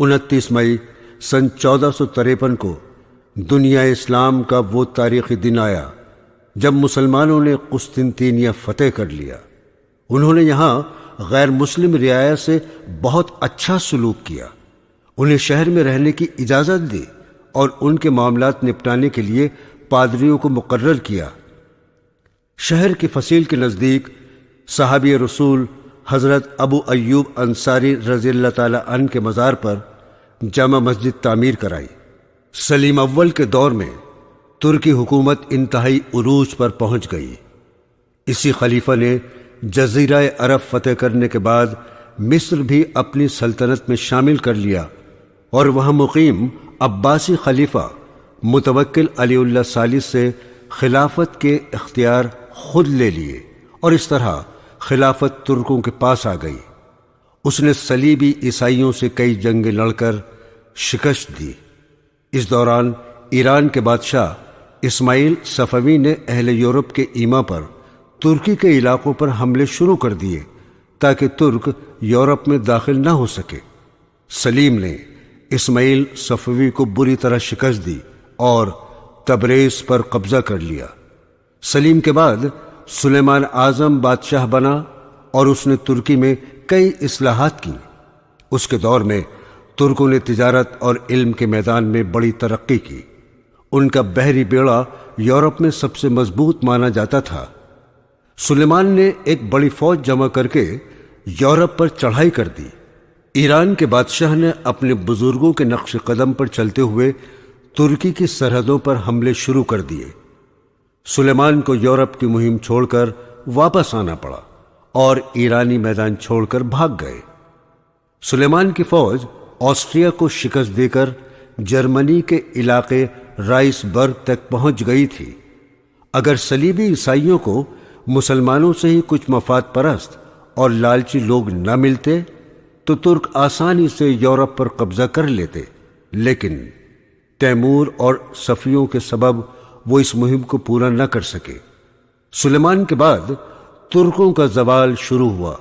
29 مئی سن 1453 کو دنیا اسلام کا وہ تاریخی دن آیا جب مسلمانوں نے قسطنطینیہ فتح کر لیا۔ انہوں نے یہاں غیر مسلم رعایا سے بہت اچھا سلوک کیا، انہیں شہر میں رہنے کی اجازت دی اور ان کے معاملات نپٹانے کے لیے پادریوں کو مقرر کیا۔ شہر کی فصیل کے نزدیک صحابی رسول حضرت ابو ایوب انصاری رضی اللہ تعالی عنہ کے مزار پر جامع مسجد تعمیر کرائی۔ سلیم اول کے دور میں ترکی حکومت انتہائی عروج پر پہنچ گئی۔ اسی خلیفہ نے جزیرہ عرب فتح کرنے کے بعد مصر بھی اپنی سلطنت میں شامل کر لیا اور وہاں مقیم عباسی خلیفہ متوکل علی اللہ ثالث سے خلافت کے اختیار خود لے لیے اور اس طرح خلافت ترکوں کے پاس آ گئی۔ اس نے صلیبی عیسائیوں سے کئی جنگیں لڑ کر شکست دی۔ اس دوران ایران کے بادشاہ اسماعیل صفوی نے اہل یورپ کے ایما پر ترکی کے علاقوں پر حملے شروع کر دیے تاکہ ترک یورپ میں داخل نہ ہو سکے۔ سلیم نے اسماعیل صفوی کو بری طرح شکست دی اور تبریز پر قبضہ کر لیا۔ سلیم کے بعد سلیمان اعظم بادشاہ بنا اور اس نے ترکی میں کئی اصلاحات کی۔ اس کے دور میں ترکوں نے تجارت اور علم کے میدان میں بڑی ترقی کی۔ ان کا بحری بیڑا یورپ میں سب سے مضبوط مانا جاتا تھا۔ سلیمان نے ایک بڑی فوج جمع کر کے یورپ پر چڑھائی کر دی۔ ایران کے بادشاہ نے اپنے بزرگوں کے نقش قدم پر چلتے ہوئے ترکی کی سرحدوں پر حملے شروع کر دیے۔ سلیمان کو یورپ کی مہم چھوڑ کر واپس آنا پڑا اور ایرانی میدان چھوڑ کر بھاگ گئے۔ سلیمان کی فوج آسٹریا کو شکست دے کر جرمنی کے علاقے رائس برگ تک پہنچ گئی تھی۔ اگر صلیبی عیسائیوں کو مسلمانوں سے ہی کچھ مفاد پرست اور لالچی لوگ نہ ملتے تو ترک آسانی سے یورپ پر قبضہ کر لیتے، لیکن تیمور اور صفیوں کے سبب وہ اس مہم کو پورا نہ کر سکے۔ سلیمان کے بعد ترکوں کا زوال شروع ہوا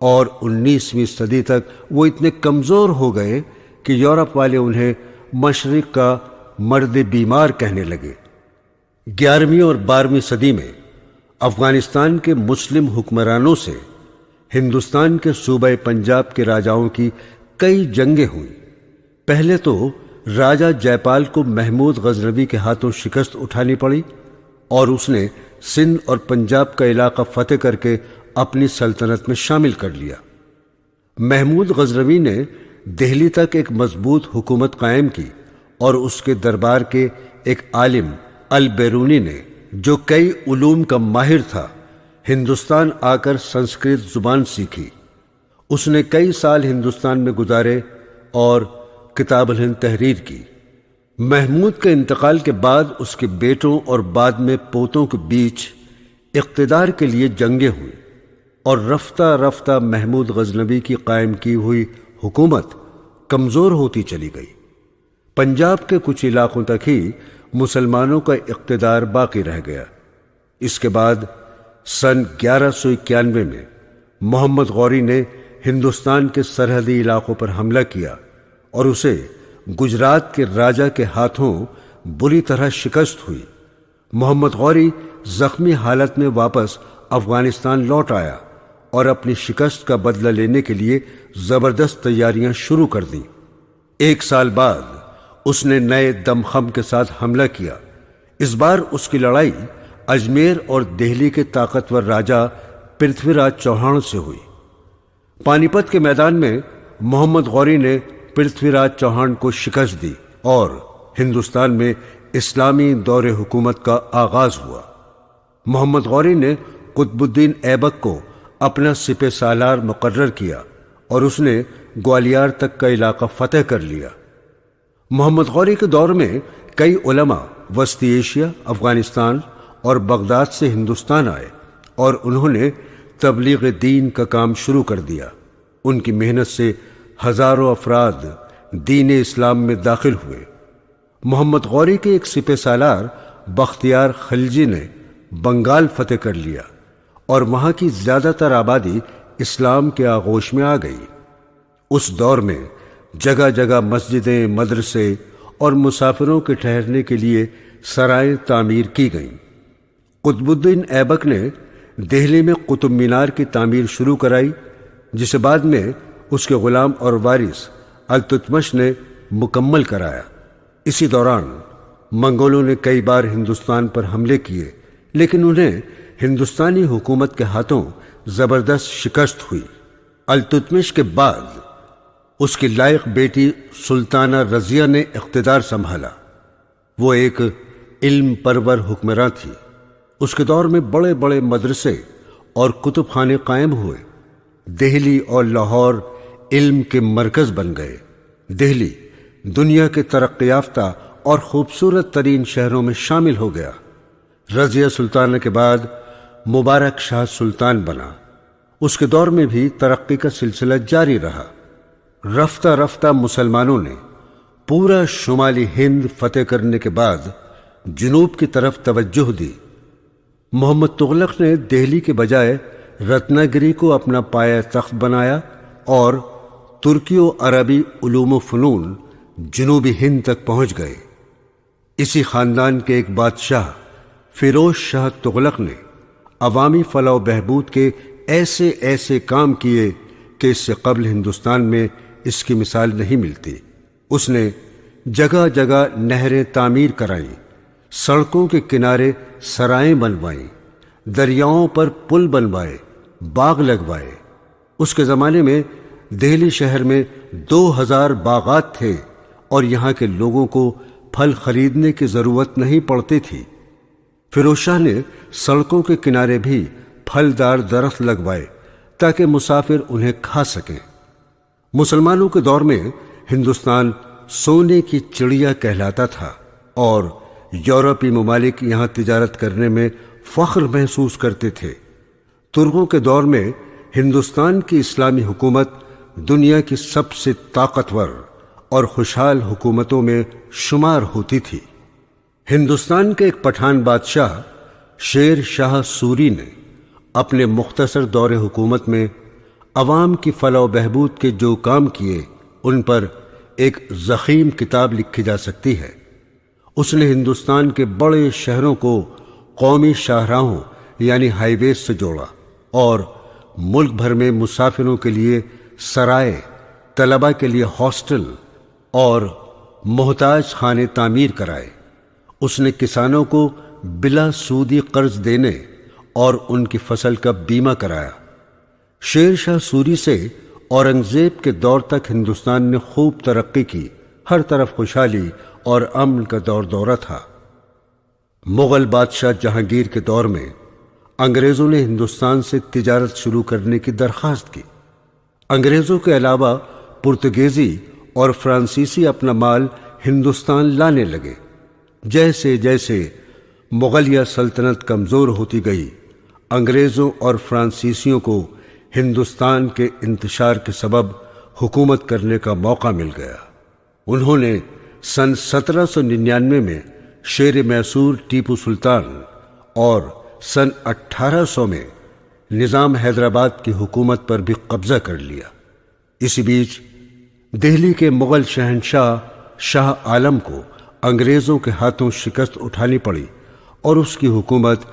اور 19ویں صدی تک وہ اتنے کمزور ہو گئے کہ یورپ والے انہیں مشرق کا مرد بیمار کہنے لگے۔ 11ویں اور 12ویں صدی میں افغانستان کے مسلم حکمرانوں سے ہندوستان کے صوبہ پنجاب کے راجاؤں کی کئی جنگیں ہوئیں۔ پہلے تو راجہ جے پال کو محمود غزنوی کے ہاتھوں شکست اٹھانی پڑی اور اس نے سندھ اور پنجاب کا علاقہ فتح کر کے اپنی سلطنت میں شامل کر لیا۔ محمود غزنوی نے دہلی تک ایک مضبوط حکومت قائم کی اور اس کے دربار کے ایک عالم البیرونی نے، جو کئی علوم کا ماہر تھا، ہندوستان آ کر سنسکرت زبان سیکھی۔ اس نے کئی سال ہندوستان میں گزارے اور کتاب الہند تحریر کی۔ محمود کے انتقال کے بعد اس کے بیٹوں اور بعد میں پوتوں کے بیچ اقتدار کے لیے جنگیں ہوئیں اور رفتہ رفتہ محمود غزنوی کی قائم کی ہوئی حکومت کمزور ہوتی چلی گئی۔ پنجاب کے کچھ علاقوں تک ہی مسلمانوں کا اقتدار باقی رہ گیا۔ اس کے بعد سن 1191 میں محمد غوری نے ہندوستان کے سرحدی علاقوں پر حملہ کیا اور اسے گجرات کے راجہ کے ہاتھوں بری طرح شکست ہوئی۔ محمد غوری زخمی حالت میں واپس افغانستان لوٹ آیا اور اپنی شکست کا بدلہ لینے کے لیے زبردست تیاریاں شروع کر دیں۔ 1 سال بعد اس نے نئے دمخم کے ساتھ حملہ کیا۔ اس بار اس کی لڑائی اجمیر اور دہلی کے طاقتور راجہ پرتھوی راج چوہان سے ہوئی۔ پانی پت کے میدان میں محمد غوری نے پرتھوی راج چوہان کو شکست دی اور ہندوستان میں اسلامی دور حکومت کا آغاز ہوا۔ محمد غوری نے قطب الدین ایبک کو اپنا سپہ سالار مقرر کیا اور اس نے گوالیار تک کا علاقہ فتح کر لیا۔ محمد غوری کے دور میں کئی علماء وسطی ایشیا، افغانستان اور بغداد سے ہندوستان آئے اور انہوں نے تبلیغ دین کا کام شروع کر دیا۔ ان کی محنت سے ہزاروں افراد دین اسلام میں داخل ہوئے۔ محمد غوری کے ایک سپہ سالار بختیار خلجی نے بنگال فتح کر لیا اور وہاں کی زیادہ تر آبادی اسلام کے آغوش میں آ گئی۔ اس دور میں جگہ جگہ مسجدیں، مدرسے اور مسافروں کے ٹھہرنے کے لیے سرائیں تعمیر کی گئیں۔ قطب الدین ایبک نے دہلی میں قطب مینار کی تعمیر شروع کرائی، جسے بعد میں اس کے غلام اور وارث التتمش نے مکمل کرایا۔ اسی دوران منگولوں نے کئی بار ہندوستان پر حملے کیے، لیکن انہیں ہندوستانی حکومت کے ہاتھوں زبردست شکست ہوئی۔ التتمش کے بعد اس کی لائق بیٹی سلطانہ رضیہ نے اقتدار سنبھالا۔ وہ ایک علم پرور حکمراں تھی۔ اس کے دور میں بڑے بڑے مدرسے اور کتب خانے قائم ہوئے۔ دہلی اور لاہور علم کے مرکز بن گئے۔ دہلی دنیا کے ترقی یافتہ اور خوبصورت ترین شہروں میں شامل ہو گیا۔ رضیہ سلطانہ کے بعد مبارک شاہ سلطان بنا۔ اس کے دور میں بھی ترقی کا سلسلہ جاری رہا۔ رفتہ رفتہ مسلمانوں نے پورا شمالی ہند فتح کرنے کے بعد جنوب کی طرف توجہ دی۔ محمد تغلق نے دہلی کے بجائے رتنا گری کو اپنا پایہ تخت بنایا اور ترکی و عربی علوم و فنون جنوبی ہند تک پہنچ گئے۔ اسی خاندان کے ایک بادشاہ فیروز شاہ تغلق نے عوامی فلاح و بہبود کے ایسے ایسے کام کیے کہ اس سے قبل ہندوستان میں اس کی مثال نہیں ملتی۔ اس نے جگہ جگہ نہریں تعمیر کرائیں، سڑکوں کے کنارے سرائیں بنوائیں، دریاؤں پر پل بنوائے، باغ لگوائے۔ اس کے زمانے میں دہلی شہر میں 2000 باغات تھے اور یہاں کے لوگوں کو پھل خریدنے کی ضرورت نہیں پڑتی تھی۔ فیروز شاہ نے سڑکوں کے کنارے بھی پھلدار درخت لگوائے تاکہ مسافر انہیں کھا سکیں۔ مسلمانوں کے دور میں ہندوستان سونے کی چڑیا کہلاتا تھا اور یورپی ممالک یہاں تجارت کرنے میں فخر محسوس کرتے تھے۔ ترکوں کے دور میں ہندوستان کی اسلامی حکومت دنیا کی سب سے طاقتور اور خوشحال حکومتوں میں شمار ہوتی تھی۔ ہندوستان کے ایک پٹھان بادشاہ شیر شاہ سوری نے اپنے مختصر دور حکومت میں عوام کی فلاح و بہبود کے جو کام کیے ان پر ایک ضخیم کتاب لکھی جا سکتی ہے۔ اس نے ہندوستان کے بڑے شہروں کو قومی شاہراہوں یعنی ہائی ویز سے جوڑا اور ملک بھر میں مسافروں کے لیے سرائے، طلباء کے لیے ہاسٹل اور محتاج خانے تعمیر کرائے۔ اس نے کسانوں کو بلا سودی قرض دینے اور ان کی فصل کا بیمہ کرایا۔ شیر شاہ سوری سے اورنگزیب کے دور تک ہندوستان نے خوب ترقی کی، ہر طرف خوشحالی اور امن کا دور دورہ تھا۔ مغل بادشاہ جہانگیر کے دور میں انگریزوں نے ہندوستان سے تجارت شروع کرنے کی درخواست کی۔ انگریزوں کے علاوہ پرتگیزی اور فرانسیسی اپنا مال ہندوستان لانے لگے۔ جیسے جیسے مغلیہ سلطنت کمزور ہوتی گئی، انگریزوں اور فرانسیسیوں کو ہندوستان کے انتشار کے سبب حکومت کرنے کا موقع مل گیا۔ انہوں نے سن 1799 میں شیر میسور ٹیپو سلطان اور سن 1800 میں نظام حیدرآباد کی حکومت پر بھی قبضہ کر لیا۔ اسی بیچ دہلی کے مغل شہنشاہ شاہ عالم کو انگریزوں کے ہاتھوں شکست اٹھانی پڑی اور اس کی حکومت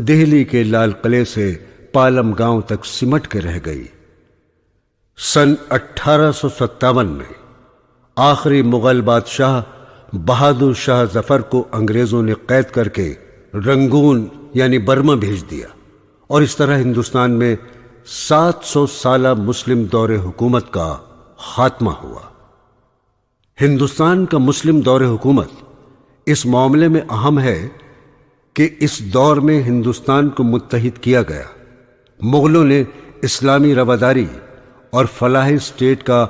دہلی کے لال قلعے سے پالم گاؤں تک سمٹ کے رہ گئی۔ سن 1857 میں آخری مغل بادشاہ بہادر شاہ ظفر کو انگریزوں نے قید کر کے رنگون یعنی برما بھیج دیا اور اس طرح ہندوستان میں 700 سالہ مسلم دور حکومت کا خاتمہ ہوا۔ ہندوستان کا مسلم دور حکومت اس معاملے میں اہم ہے کہ اس دور میں ہندوستان کو متحد کیا گیا۔ مغلوں نے اسلامی رواداری اور فلاحی اسٹیٹ کا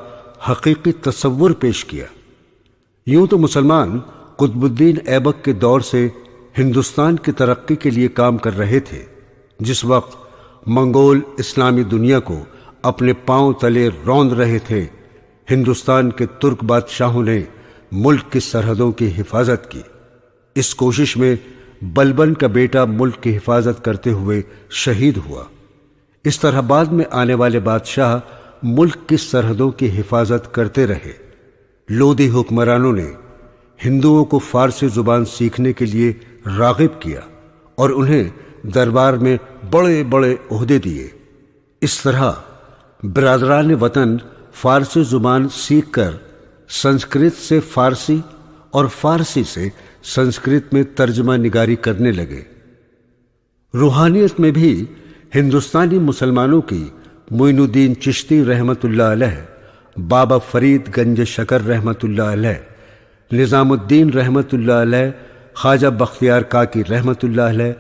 حقیقی تصور پیش کیا۔ یوں تو مسلمان قطب الدین ایبک کے دور سے ہندوستان کی ترقی کے لیے کام کر رہے تھے، جس وقت منگول اسلامی دنیا کو اپنے پاؤں تلے روند رہے تھے۔ ہندوستان کے ترک بادشاہوں نے ملک کی سرحدوں کی حفاظت کی۔ اس کوشش میں بلبن کا بیٹا ملک کی حفاظت کرتے ہوئے شہید ہوا۔ اس طرح بعد میں آنے والے بادشاہ ملک کی سرحدوں کی حفاظت کرتے رہے۔ لودھی حکمرانوں نے ہندوؤں کو فارسی زبان سیکھنے کے لیے راغب کیا اور انہیں دربار میں بڑے بڑے عہدے دیے۔ اس طرح برادران وطن فارسی زبان سیکھ کر سنسکرت سے فارسی اور فارسی سے سنسکرت میں ترجمہ نگاری کرنے لگے۔ روحانیت میں بھی ہندوستانی مسلمانوں کی معین الدین چشتی رحمۃ اللہ علیہ، بابا فرید گنج شکر رحمۃ اللہ علیہ، نظام الدین رحمۃ اللہ علیہ، خواجہ بختیار کاکی رحمۃ اللہ علیہ،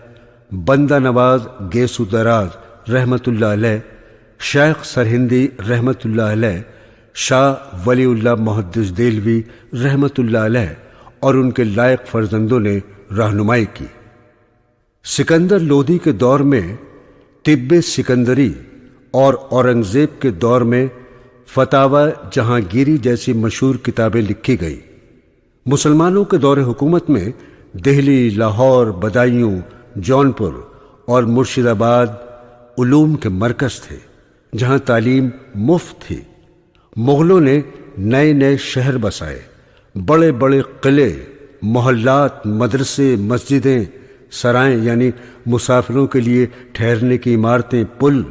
بندہ نواز گیسو دراز رحمۃ اللہ علیہ، شیخ سرہندی رحمۃ اللہ علیہ، شاہ ولی اللہ محدث دہلوی رحمۃ اللہ علیہ اور ان کے لائق فرزندوں نے رہنمائی کی۔ سکندر لودھی کے دور میں طب سکندری اور اورنگزیب کے دور میں فتاوی جہانگیری جیسی مشہور کتابیں لکھی گئی۔ مسلمانوں کے دور حکومت میں دہلی، لاہور، بدایوں، جونپور اور مرشد آباد علوم کے مرکز تھے جہاں تعلیم مفت تھی۔ مغلوں نے نئے نئے شہر بسائے، بڑے بڑے قلعے، محلات، مدرسے، مسجدیں، سرائیں یعنی مسافروں کے لیے ٹھہرنے کی عمارتیں، پل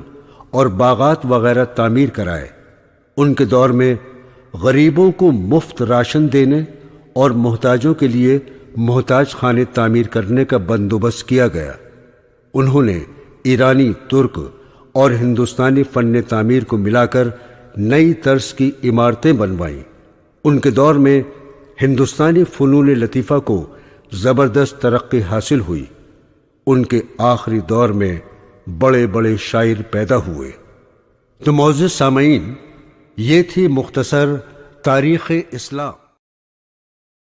اور باغات وغیرہ تعمیر کرائے۔ ان کے دور میں غریبوں کو مفت راشن دینے اور محتاجوں کے لیے محتاج خانے تعمیر کرنے کا بندوبست کیا گیا۔ انہوں نے ایرانی، ترک اور ہندوستانی فن تعمیر کو ملا کر نئی طرز کی عمارتیں بنوائیں۔ ان کے دور میں ہندوستانی فنون لطیفہ کو زبردست ترقی حاصل ہوئی۔ ان کے آخری دور میں بڑے بڑے شاعر پیدا ہوئے۔ تو معزز سامعین، یہ تھی مختصر تاریخ اسلام۔